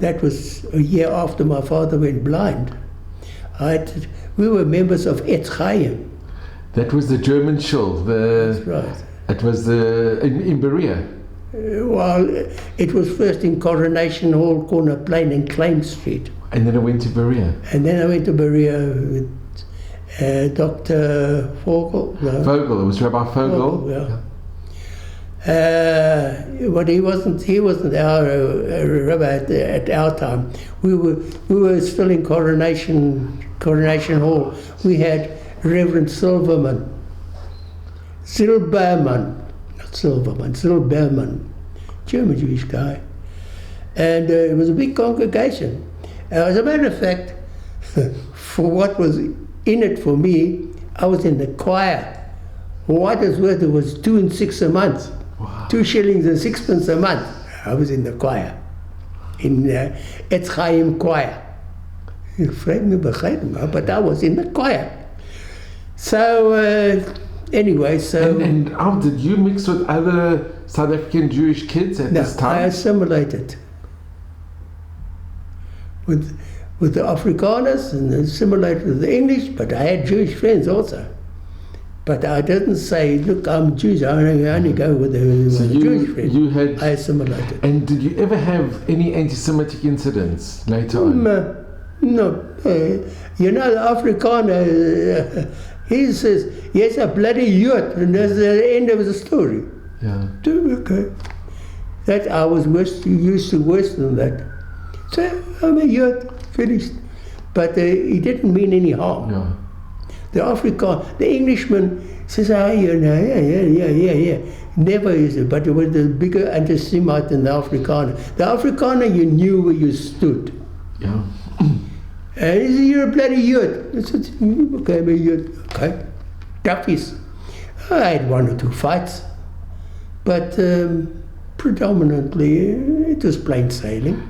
That was a year after my father went blind. We were members of Etz Chaim. That was the German shul. That's right. It was in Berea. Well, it was first in Coronation Hall, Corner Plain and Claim Street. And then I went to Berea. And then I went to Berea with Dr. Vogel. No. Vogel, it was Rabbi Vogel. Vogel, yeah. But he wasn't our rabbi at our time. We were still in Coronation Hall. We had Reverend Silberman, German Jewish guy, and it was a big congregation. As a matter of fact, for what was in it for me, I was in the choir. What is worth it was 2 6 a month. Wow. 2 shillings and 6 a month. I was in the choir, in Etz Chaim choir. But I was in the choir. So anyway, so and how did you mix with other South African Jewish kids at this time? I assimilated with the Afrikaners and assimilated with the English, but I had Jewish friends also. But I didn't say, look, I'm Jewish, I only go with the Jewish friends. I assimilated. And did you ever have any anti-Semitic incidents later on? No. You know, the Afrikaner, he says, yes, a bloody Jud, and that's the end of the story. Yeah. Okay. That I was used to worse than that. So I'm a Jud, finished. But he didn't mean any harm. Yeah. The Englishman says, yeah. Never is it, but it was the bigger anti-Semite than the Afrikaner. The Afrikaner, you knew where you stood. Yeah. And he said, you're a bloody Jud. I said, okay, I'm a Jud. Okay. Toughies. I had 1 or 2 fights, but predominantly it was plain sailing.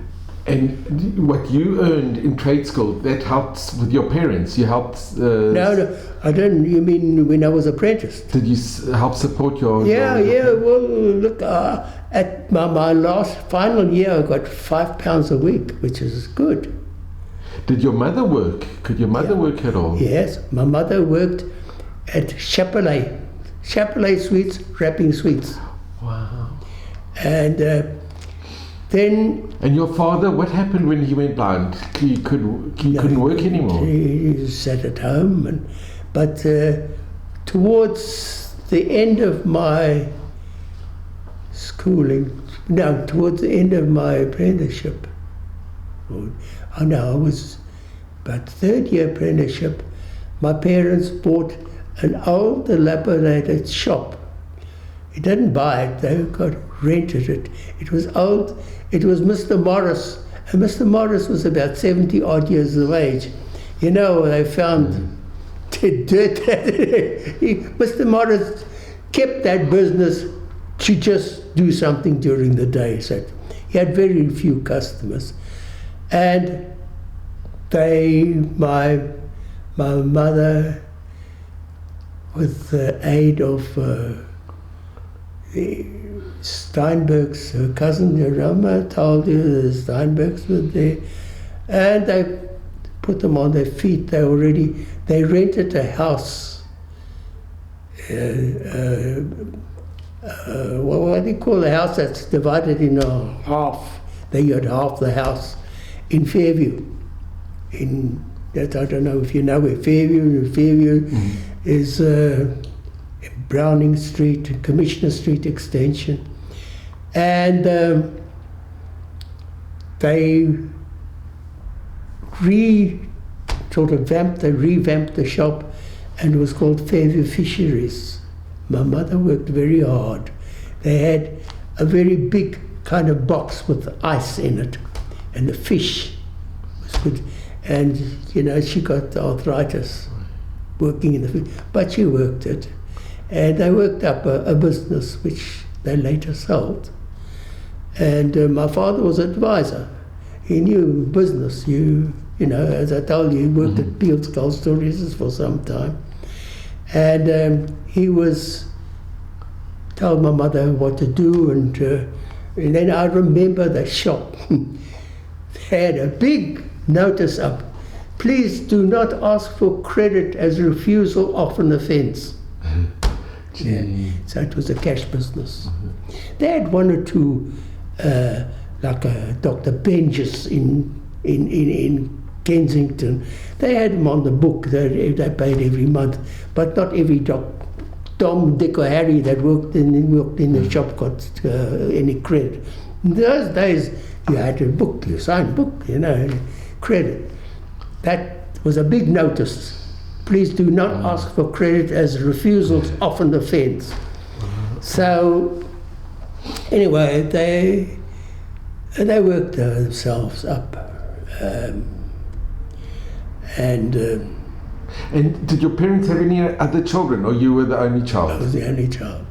And what you earned in trade school, that helped with your parents? You helped... No, I didn't. You mean when I was apprenticed? Did you help support your... Yeah. Well, look, at my last final year, I got £5 a week, which is good. Did your mother work? Could your mother work at all? Yes, my mother worked at Chapelet Sweets, wrapping sweets. Wow. And then... And your father, what happened when he went blind? He couldn't work anymore? He sat at home. But towards the end of my towards the end of my apprenticeship, I was about 3rd year apprenticeship, my parents bought an old dilapidated shop He didn't buy it, they rented it. It was old, it was Mr. Morris, and Mr. Morris was about 70 odd years of age. You know, they found dirt. Mr. Morris kept that business to just do something during the day. So he had very few customers. And my mother, with the aid of the Steinbergs, her cousin Rama told you the Steinbergs were there, and they put them on their feet. They rented a house. What do you call a house that's divided in half? They had half the house in Fairview. I don't know if you know where Fairview is. Browning Street, Commissioner Street extension, and they revamped the shop, and it was called Fairview Fisheries. My mother worked very hard. They had a very big kind of box with ice in it, and the fish was good. And you know, she got arthritis working in the fish, but she worked it. And they worked up a business which they later sold. And my father was an advisor. He knew business. You know, as I told you, he worked at Beale's Cold Storages for some time. And he told my mother what to do. And then I remember the shop. They had a big notice up. Please do not ask for credit as refusal of an offence. Yeah. So it was a cash business. They had one or two, like Dr. Benjes in Kensington. They had them on the book. They paid every month, but not every Tom, Dick, or Harry that worked in the shop got any credit. In those days, you had a book, you signed book, you know, credit. That was a big notice. Please do not ask for credit as refusals of an offence. So, anyway, they worked themselves up. And did your parents have any other children, or you were the only child? I was the only child.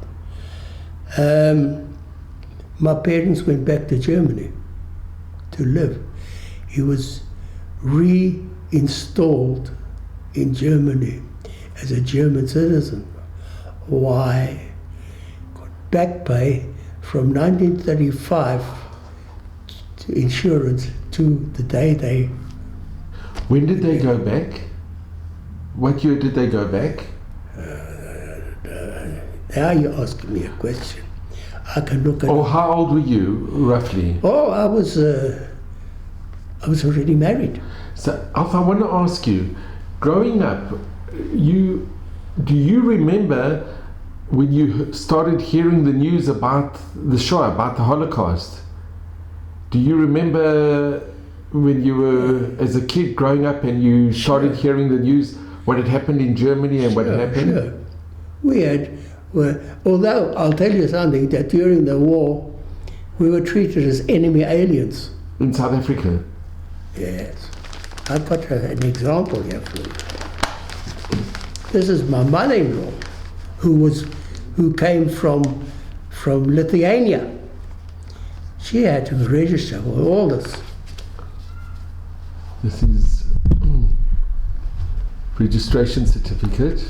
My parents went back to Germany to live. He was reinstalled in Germany as a German citizen. Why? Got back pay from 1935 to insurance to the day they... When did they go back? What year did they go back? Now you're asking me a question. I can look at... Oh, how old were you, roughly? Oh, I was already married. So, Alf, I want to ask you, growing up, do you remember when you started hearing the news about the Shoah, about the Holocaust? Do you remember when you were, as a kid growing up, and you started hearing the news, what had happened in Germany and what had happened? Sure. We had, although I'll tell you something, that during the war, we were treated as enemy aliens. In South Africa? Yes. I've got an example here for you. This is my mother-in-law, who came from Lithuania. She had to register for all this. This is registration certificate.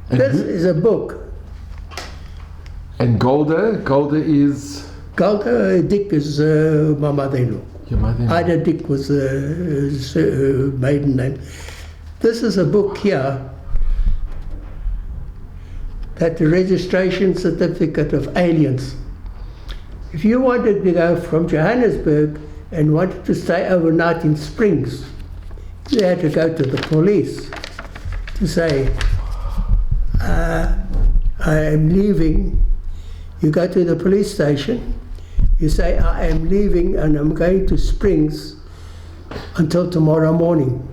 And this is a book. And Golda is... Golda Dick is my mother-in-law. Your mother-in-law. Ida Dick was her maiden name. This is a book here, that the registration certificate of aliens. If you wanted to go from Johannesburg and wanted to stay overnight in Springs, you had to go to the police to say, I am leaving. You go to the police station, you say, I am leaving and I'm going to Springs until tomorrow morning.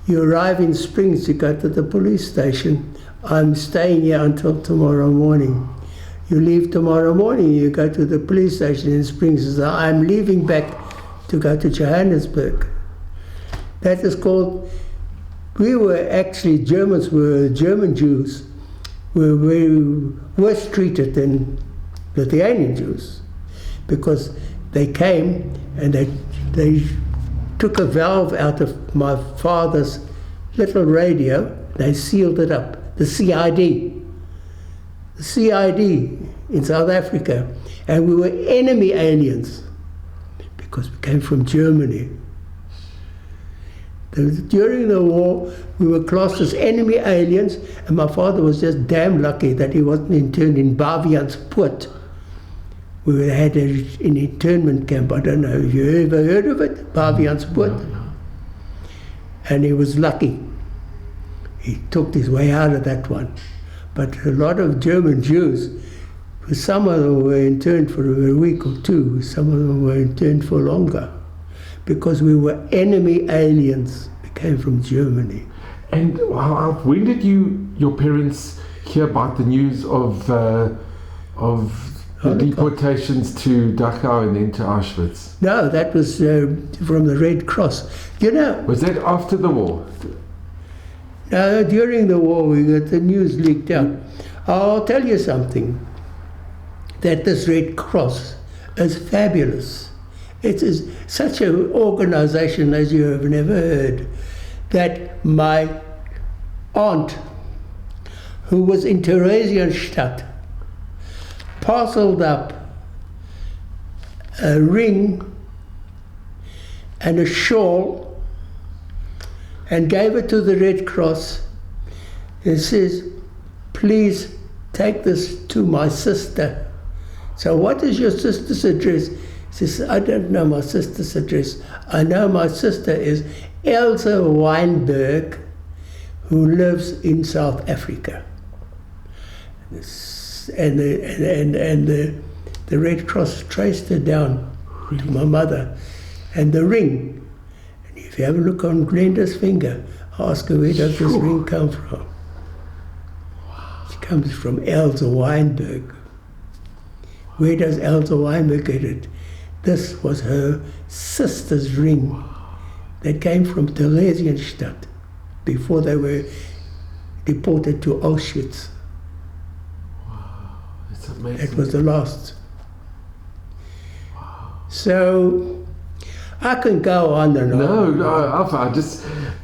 You arrive in Springs, you go to the police station. I'm staying here until tomorrow morning. You leave tomorrow morning, you go to the police station in Springs and say, I'm leaving back to go to Johannesburg. That is called, we were actually Germans, were German Jews, were very worse treated than Lithuanian Jews, because they came and they took a valve out of my father's little radio, they sealed it up, the CID in South Africa, and we were enemy aliens because we came from Germany. During the war, we were classed as enemy aliens, and my father was just damn lucky that he wasn't interned in Bavianspoort. We had an internment camp. I don't know if you ever heard of it, Bavianspoort. No. And he was lucky. He took his way out of that one. But a lot of German Jews, some of them were interned for a week or two, some of them were interned for longer, because we were enemy aliens. We came from Germany. And when did your parents hear about the news of the deportations to Dachau and then to Auschwitz? No, that was from the Red Cross. You know. Was that after the war? No, during the war we got the news leaked out. I'll tell you something, that this Red Cross is fabulous. It is such an organization as you have never heard, that my aunt, who was in Theresienstadt, parceled up a ring and a shawl and gave it to the Red Cross and says, please take this to my sister. So what is your sister's address? She says, I don't know my sister's address. I know my sister is Elsa Weinberg, who lives in South Africa. And the Red Cross traced her down to my mother. And the ring, and if you have a look on Glenda's finger, ask her, where does this ring come from? It comes from Elsa Weinberg. Where does Elsa Weinberg get it? This was her sister's ring that came from Theresienstadt before they were deported to Auschwitz. Wow, that's amazing. That was the last. Wow. So I can go on and on. No, Alpha,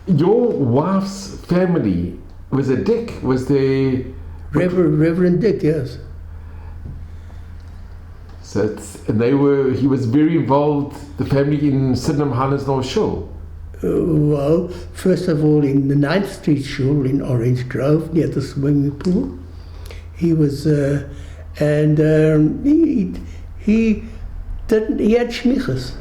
your wife's family was a Dick, was there? Reverend Dick, yes. So he was very involved, the family, in Sydenham Highlands North Shore. Well, first of all, in the 9th Street Shul in Orange Grove, near the swimming pool. He was, he had shmichas,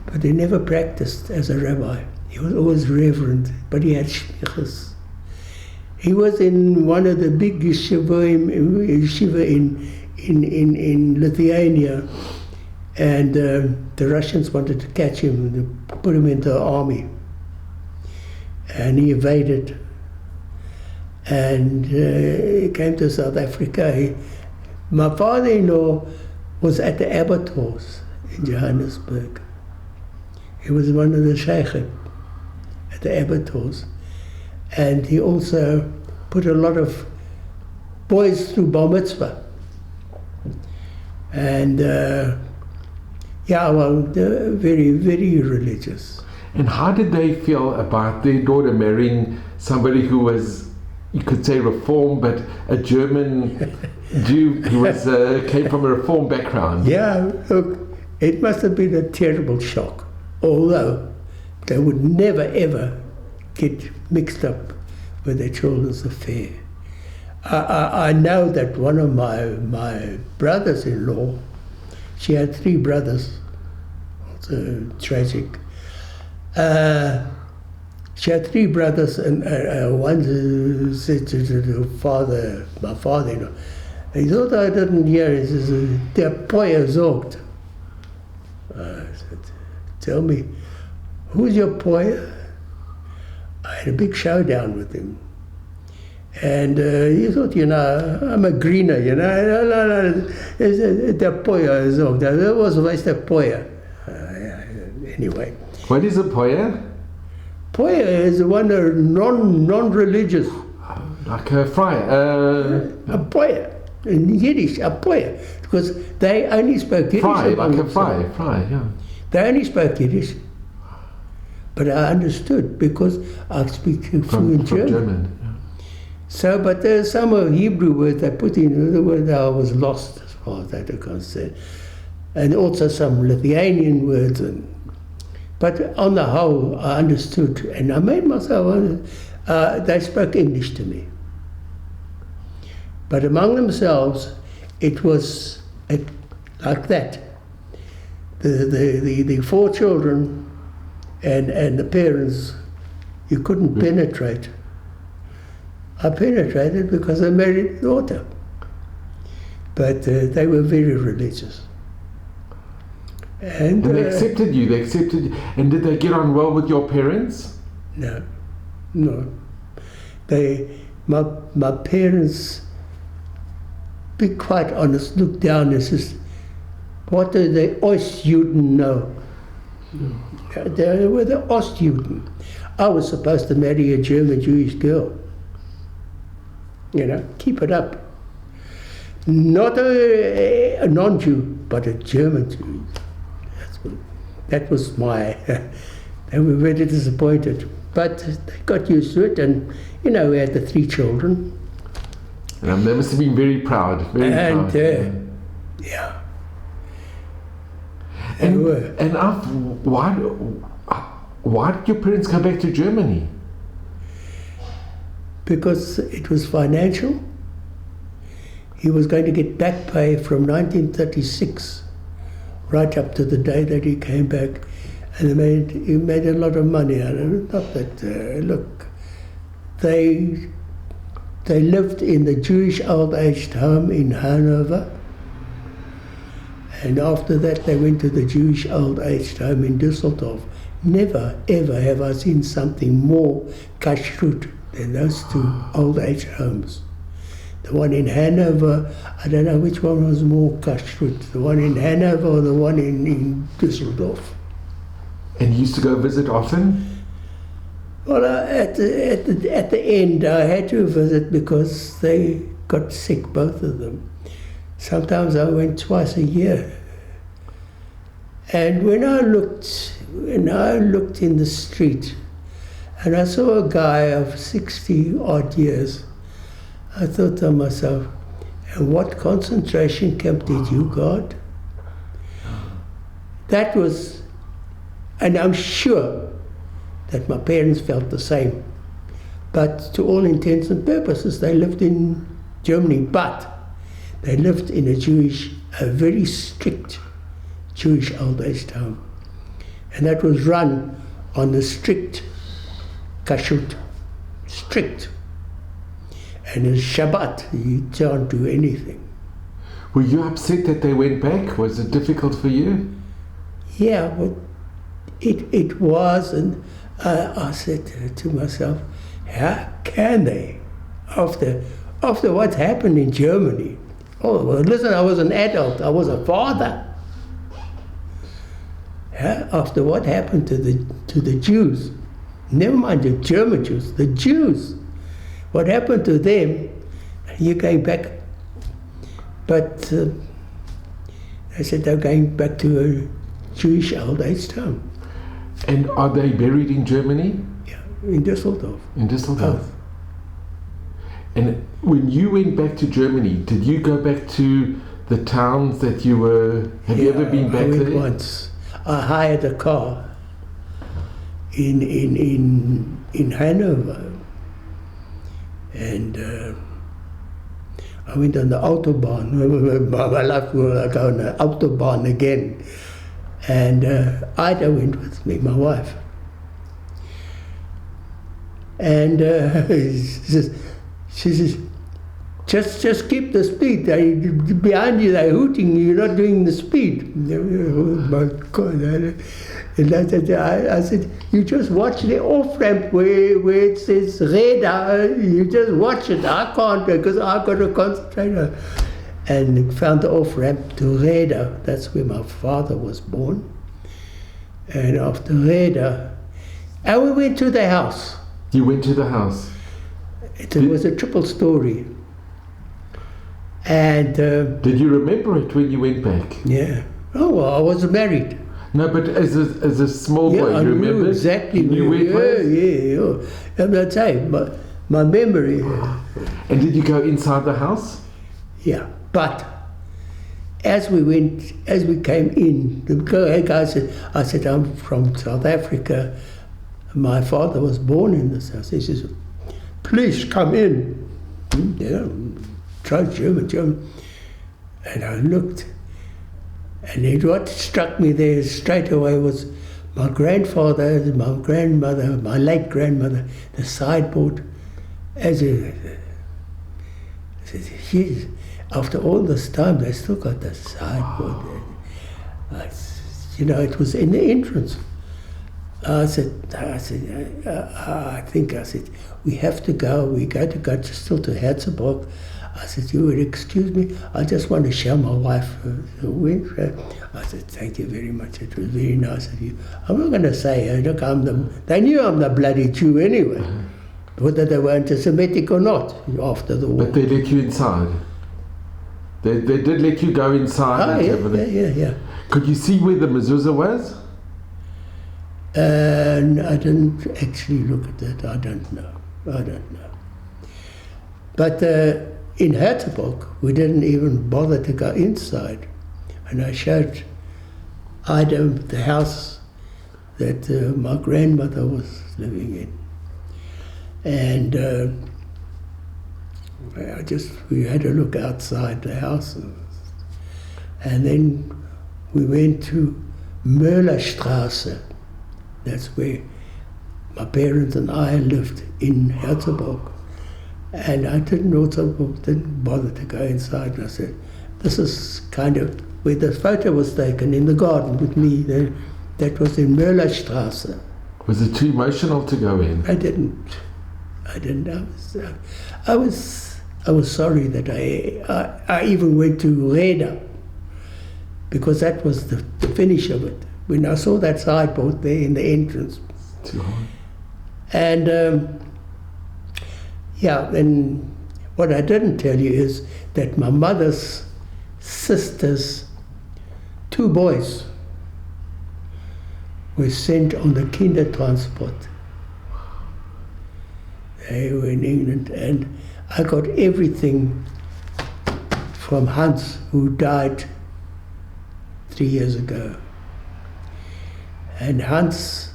but he never practiced as a rabbi. He was always reverend, but he had shmichas. He was in one of the big yeshiva in Lithuania, and the Russians wanted to catch him and put him into the army, and he evaded, and he came to South Africa. My father-in-law was at the abattoirs in Johannesburg. He was one of the sheikhs at the abattoirs, and he also put a lot of boys through bar mitzvah. And they're very, very religious. And how did they feel about their daughter marrying somebody who was, you could say, reformed, but a German Jew who came from a reformed background? Yeah, look, it must have been a terrible shock, although they would never, ever get mixed up with their children's affair. I know that one of my brothers-in-law, she had 3 brothers, also tragic. She had 3 brothers, and one said to the father, my father-in-law, he thought I didn't hear, he says, der Poyer sorgt. I said, tell me, who's your Poyer? had a big showdown with him. And he thought, I'm a greener, the poya is all that. That was always the poya. Anyway. What is a poya? Poya is one non-religious. Like a friar. A poya. In Yiddish, a poya. Because they only spoke Yiddish. Fry, like a fry, yeah. They only spoke Yiddish. But I understood because I speak fluent German. Yeah. So, but there's some Hebrew words they put in, the word I was lost as far as that is concerned. And also some Lithuanian words. But on the whole, I understood. And I made myself, they spoke English to me. But among themselves, it was like that. The 4 children and the parents, you couldn't penetrate. I penetrated because I married a daughter. But they were very religious. And they accepted you, And did they get on well with your parents? No. My parents, be quite honest, looked down and says, what do the Ostjuden know? They were the Ostjuden. I was supposed to marry a German Jewish girl. Keep it up. Not a non-Jew, but a German Jew. That was my... They were very disappointed. But they got used to it, and, we had the 3 children. And they must have been very proud. Very proud. Yeah. And Alf, why did your parents come back to Germany? Because it was financial. He was going to get back pay from 1936 right up to the day that he came back, and he made a lot of money out of it. Not that, look, they lived in the Jewish old-aged home in Hanover, and after that they went to the Jewish old-aged home in Düsseldorf. Never, ever have I seen something more kashrut than those 2 old-age homes. The one in Hanover, I don't know which one was more kashrut, the one in Hanover or the one in Düsseldorf. And you used to go visit often? Well, at the end, I had to visit because they got sick, both of them. Sometimes I went twice a year. And when I looked in the street, and I saw a guy of 60-odd years, I thought to myself, and what concentration camp did you guard? That was, and I'm sure that my parents felt the same. But to all intents and purposes, they lived in Germany, but they lived in a very strict Jewish old-age home. And that was run on the strict kashrut, strict. And in Shabbat, you can't do anything. Were you upset that they went back? Was it difficult for you? Yeah, but it was, and I said to myself, how can they? After what happened in Germany. Oh, well, listen, I was an adult, I was a father. After what happened to the Jews, never mind the German Jews, the Jews, what happened to them, you're going back. But I said they're going back to a Jewish old-age home. And are they buried in Germany? Yeah, in Düsseldorf. In Düsseldorf. Oh. And when you went back to Germany, did you go back to the towns that you were... Have you ever been back I went there? once. I hired a car in Hanover. And I went on the Autobahn. My life will go on the Autobahn again. And Ida went with me, my wife. And she says, just keep the speed. Behind you, they're hooting you. You're not doing the speed. Oh my God! And I said, you just watch the off-ramp where it says Reda, you just watch it. I can't because I've got to concentrate. And found the off-ramp to Reda. That's where my father was born. And after Reda, and we went to the house. You went to the house? It was a triple story. And did you remember it when you went back? Yeah. Oh, well, I was married. No, but as a small boy, I you knew remember? exactly. You knew where it was? Yeah. I'm not saying, my memory. And did you go inside the house? Yeah, but as we came in, the guy said, I said, I'm from South Africa. My father was born in this house. He says, please come in. Yeah, try German. And I looked, and what struck me there straight away was my grandfather, my grandmother, my late grandmother, the sideboard. After all this time, they still got the sideboard. It was in the entrance. I said, we have to go. We got to go still to Herzeburg. I said, you would excuse me? I just want to show my wife the winter. I said, thank you very much. It was very nice of you. I'm not going to say, look, they knew I'm the bloody Jew anyway, whether they were anti-Semitic or not after the war. But they let you inside? They did let you go inside? Yeah. Could you see where the mezuzah was? And I didn't actually look at that. I don't know. But in Herzeburg, we didn't even bother to go inside. And I showed Ida the house that my grandmother was living in. And we had a look outside the house. And then we went to Möllerstraße. That's where my parents and I lived in Herzeburg. And I didn't bother to go inside. And I said, this is kind of where the photo was taken, in the garden with me. That was in Möllerstraße. Was it too emotional to go in? I didn't. I was sorry that I even went to Reda, because that was the finish of it. When I saw that sideboard there in the entrance. Too hard. And and what I didn't tell you is that my mother's sister's 2 boys were sent on the Kindertransport. They were in England, and I got everything from Hans, who died 3 years ago. And Hans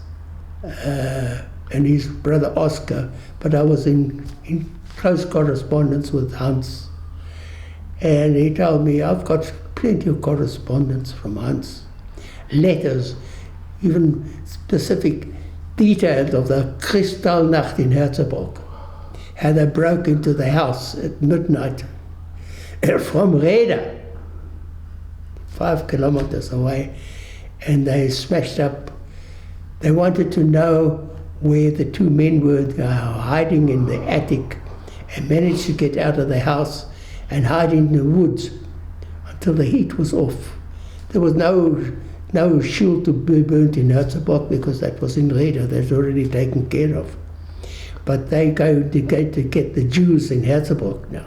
and his brother Oscar, but I was in close correspondence with Hans. And he told me, I've got plenty of correspondence from Hans. Letters, even specific details of the Kristallnacht in Herzeburg. How they broke into the house at midnight from Reda, 5 kilometers away, and they smashed up. They wanted to know where the 2 men were hiding in the attic, and managed to get out of the house and hide in the woods until the heat was off. There was no shul to be burnt in Herzeburg because that was in Reda, that's already taken care of. But they go to get the Jews in Herzeburg now.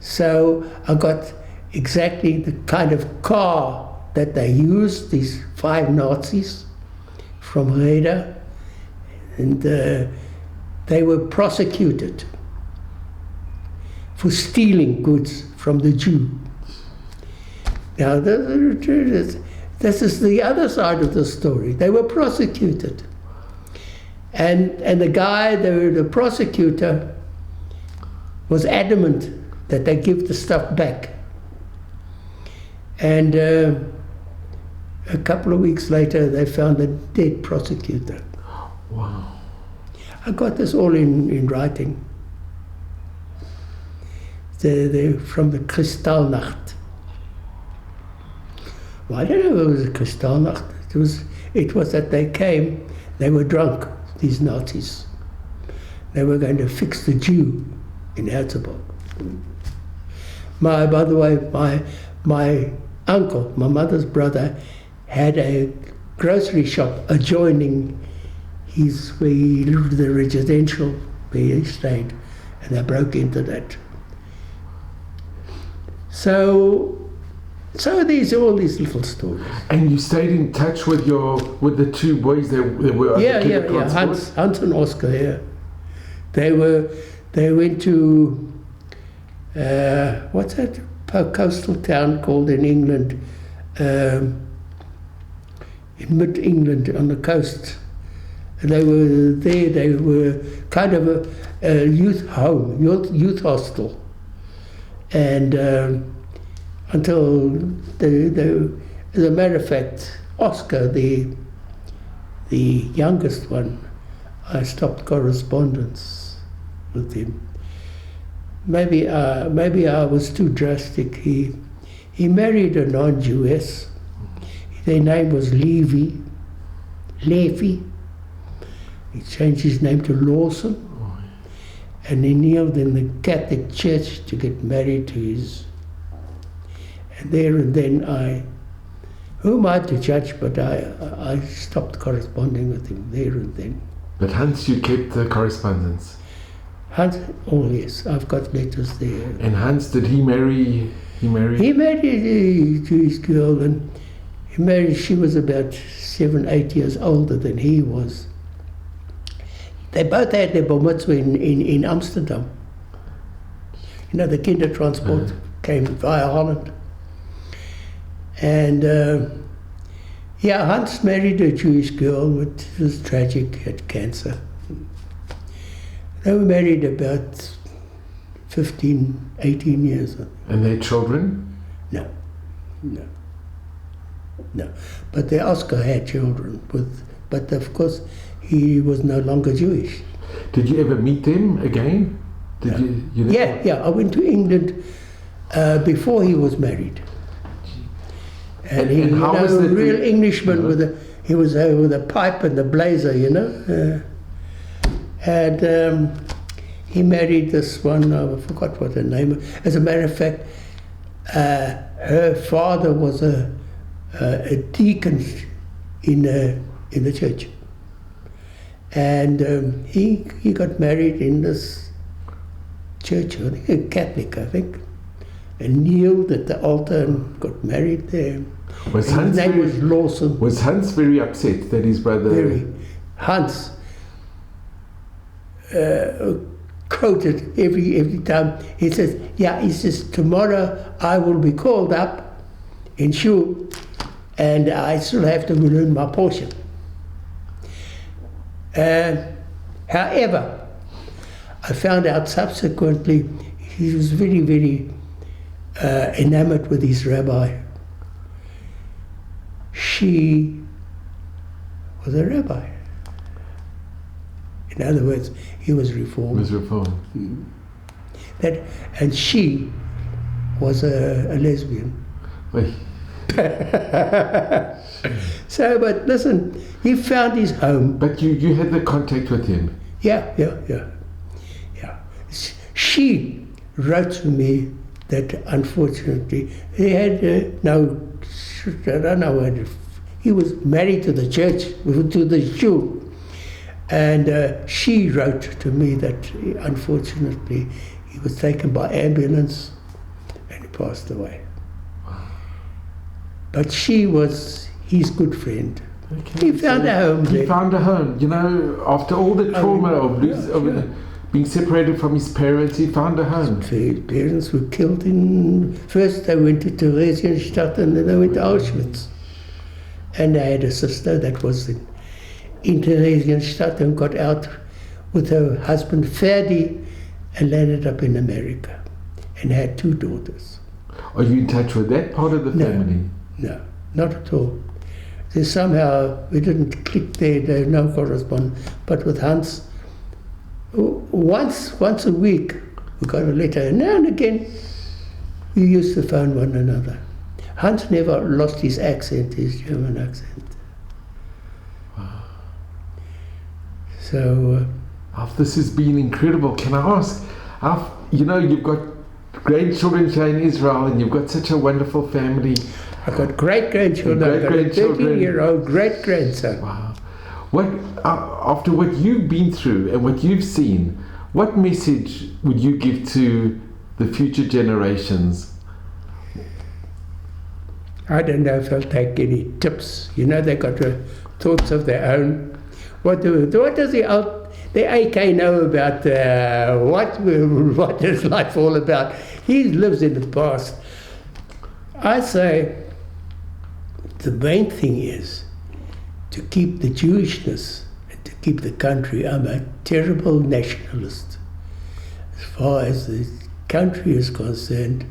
So I got exactly the kind of car that they used, these 5 Nazis from Reda, and they were prosecuted for stealing goods from the Jew. Now, this is the other side of the story. They were prosecuted. And the guy, the prosecutor, was adamant that they give the stuff back. And a couple of weeks later, they found a dead prosecutor. Wow. I got this all in writing. They're from the Kristallnacht. Well, I don't know if it was a Kristallnacht. It was that they came, they were drunk, these Nazis. They were going to fix the Jew in Herzberg. By the way, my uncle, my mother's brother, had a grocery shop adjoining where he lived, the residential where he stayed, and they broke into that. So there's all these little stories. And you stayed in touch with the two boys that were Yeah. Hans and Oscar. Yeah, they went to what's that coastal town called in England, in mid-England on the coast. And they were there. They were kind of a youth home, youth hostel, and until as a matter of fact, Oscar, the youngest one, I stopped correspondence with him. Maybe I was too drastic. He married a non-Jewess. Their name was Levi. He changed his name to Lawson, and he kneeled in the Catholic Church to get married to his. And there and then who am I to judge? But I stopped corresponding with him there and then. But Hans, you kept the correspondence. Hans, oh yes, I've got letters there. And Hans, did he marry? He married a Jewish girl, and she was about 7-8 years older than he was. They both had their bar mitzvah in Amsterdam. You know, the kindertransport came via Holland. And Hans married a Jewish girl, which was tragic, had cancer. They were married about 15, 18 years. And their children? No. But the Oscar had children, but of course he was no longer Jewish. Did you ever meet them again? Did you Yeah, I went to England before he was married. And he was a real Englishman with a pipe and a blazer, you know. And he married this one, I forgot what her name was. As a matter of fact, her father was a deacon in the church. And he got married in this church, I think, a Catholic, and kneeled at the altar and got married there. His name was Lawson. Was Hans very upset that his brother... Very. Hans quoted every time. He says, tomorrow I will be called up in shul and I still have to learn my portion. However, I found out subsequently he was very, very enamored with his rabbi. She was a rabbi. In other words, he was reformed. Mm-hmm. And she was a lesbian. So, but listen, he found his home. But you had the contact with him? Yeah. She wrote to me that unfortunately he had he was married to the church, to the Jew. And she wrote to me that unfortunately he was taken by ambulance and he passed away. But she was his good friend. Okay, he found a home there. He found a home. You know, after all the trauma of being separated from his parents, he found a home. His parents were killed first they went to Theresienstadt and then they went to Auschwitz. And I had a sister that was in Theresienstadt and got out with her husband Ferdi and landed up in America and had 2 daughters. Are you in touch with that part of the family? No, not at all. Somehow we didn't click there, there's no correspondence. But with Hans, once a week we got a letter, and now and again we used to phone one another. Hans never lost his accent, his German accent. So Alf, this has been incredible. Can I ask, Alf, you know, you've got grandchildren here in Israel and you've got such a wonderful family. I've got great-grandchildren. I've got a 13-year-old great-grandson. Wow. What, after what you've been through and what you've seen, what message would you give to the future generations? I don't know if they'll take any tips. You know, they've got thoughts of their own. What does the AK know about what is life all about? He lives in the past. I say the main thing is to keep the Jewishness and to keep the country. I'm a terrible nationalist. As far as the country is concerned,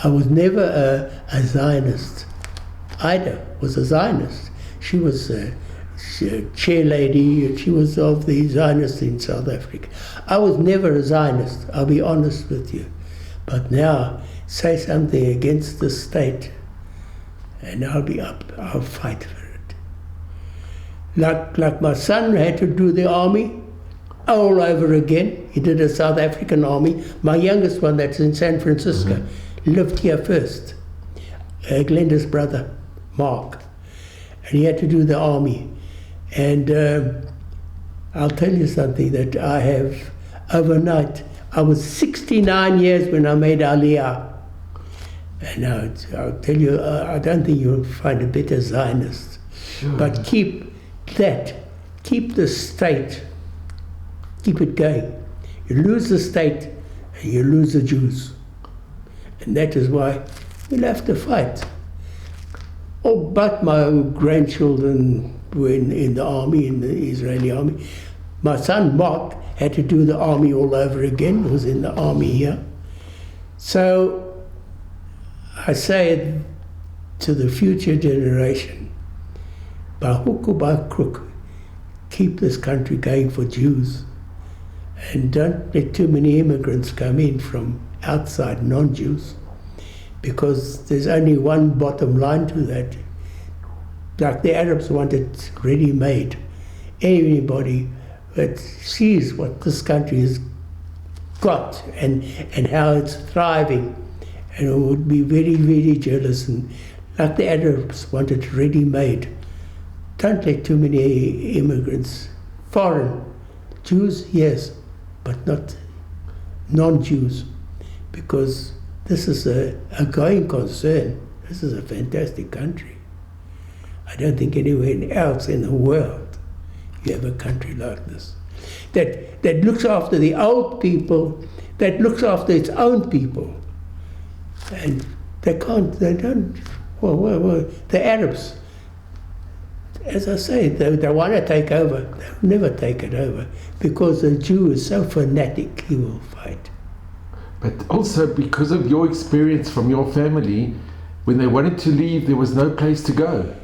I was never a Zionist. Ida was a Zionist. She was a chair lady, and she was of the Zionists in South Africa. I was never a Zionist, I'll be honest with you. But now, say something against the state, and I'll fight for it. Like my son had to do the army all over again. He did a South African army. My youngest one, that's in San Francisco, lived here first. Glenda's brother, Mark. And he had to do the army. And I'll tell you something that I have overnight. I was 69 years when I made Aliyah. And I'll tell you, I don't think you'll find a better Zionist. Sure. But keep the state, keep it going. You lose the state and you lose the Jews. And that is why you'll have to fight. Oh, but my grandchildren were in the army, in the Israeli army. My son Mark had to do the army all over again. He was in the army here. So I say to the future generation, by hook or by crook, keep this country going for Jews. And don't let too many immigrants come in from outside, non-Jews, because there's only one bottom line to that. Like the Arabs want it ready-made. Anybody that sees what this country has got and how it's thriving, and it would be very, very jealous. And like the Arabs want it ready-made. Don't let too many immigrants, foreign, Jews, yes, but not non-Jews, because this is a going concern. This is a fantastic country. I don't think anywhere else in the world you have a country like this that looks after the old people, that looks after its own people. And they don't, the Arabs, as I say, they want to take over. They'll never take it over, because the Jew is so fanatic, he will fight. But also because of your experience from your family, when they wanted to leave, there was no place to go.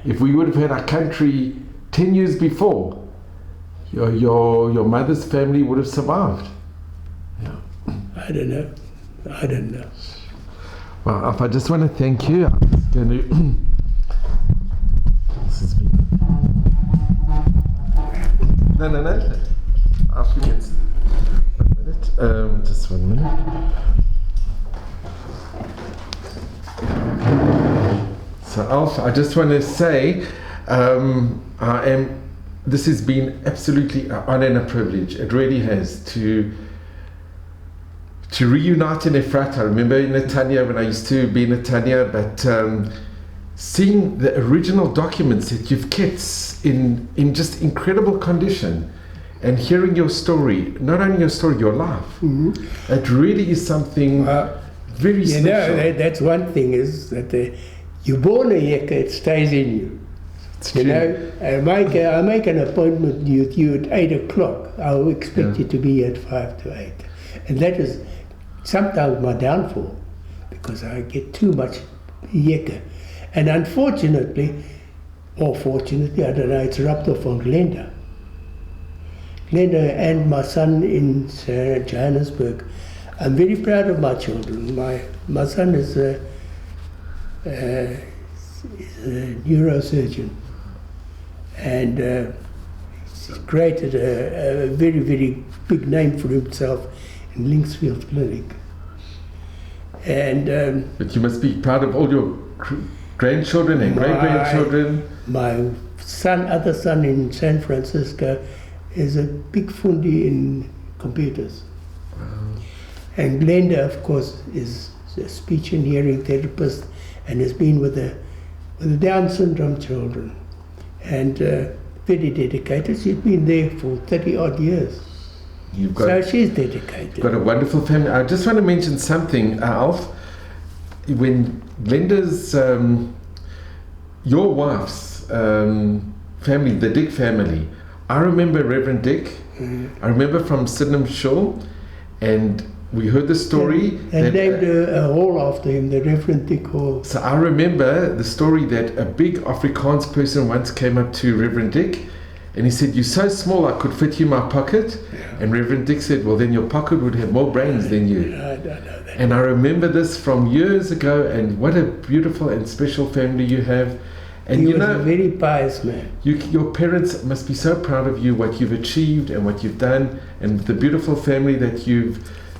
If we would have had our country 10 years before, your mother's family would have survived. Yeah. I don't know. Well, Alf, I just want to thank you. I'm just going to... This has been... No. Alf, you can... 1 minute. Just 1 minute. So Alf, I just want to say, this has been absolutely an honor and a privilege. It really has to reunite in Efrat. I remember in Netanya when I used to be in Netanya, but seeing the original documents that you've kept in just incredible condition, and hearing your story, not only your story, your life, it really is something very special. You know, that's one thing, is that you're born a Yeka, it stays in you. It's you true. know, I make an appointment with you at 8 o'clock. I'll expect you to be at 5 to 8. And that is sometimes my downfall, because I get too much Yeka. And unfortunately, or fortunately, I don't know, it's rubbed off on Glenda. Glenda and my son in Johannesburg. I'm very proud of my children. My son is a neurosurgeon, and He's created a very, very big name for himself in Linksfield Clinic. And but you must be proud of all your grandchildren and great-grandchildren. My other son in San Francisco is a big fundi in computers. Wow. And Glenda, of course, is a speech and hearing therapist and has been with the Down syndrome children. And very dedicated. She's been there for 30 odd years. So she's dedicated. Got a wonderful family. I just want to mention something, Alf. When Glenda's, your wife's family, the Dick family, I remember Reverend Dick. I remember from Sydenham Shul, and we heard the story. They named a hall after him, the Reverend Dick Hall. So I remember the story that a big Afrikaans person once came up to Reverend Dick, and he said, "You're so small, I could fit you in my pocket." Yeah. And Reverend Dick said, "Well, then your pocket would have more brains than you." I don't know that. And I remember this from years ago, and what a beautiful and special family you have. And He you was know, a very pious man. your parents must be so proud of you, what you've achieved and what you've done, and the beautiful family that you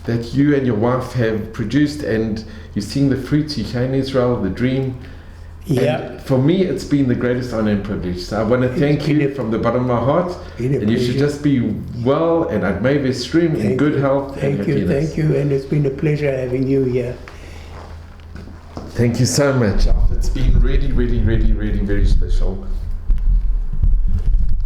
and your wife have produced, and you're seeing the fruits. You came in Israel, the dream. Yeah. And for me, it's been the greatest honor and privilege. So I want to thank you from the bottom of my heart. And you should just be well and at Maybe Stream in good health and happiness. Thank you, and it's been a pleasure having you here. Thank you so much. It's been really, really, really, really very special.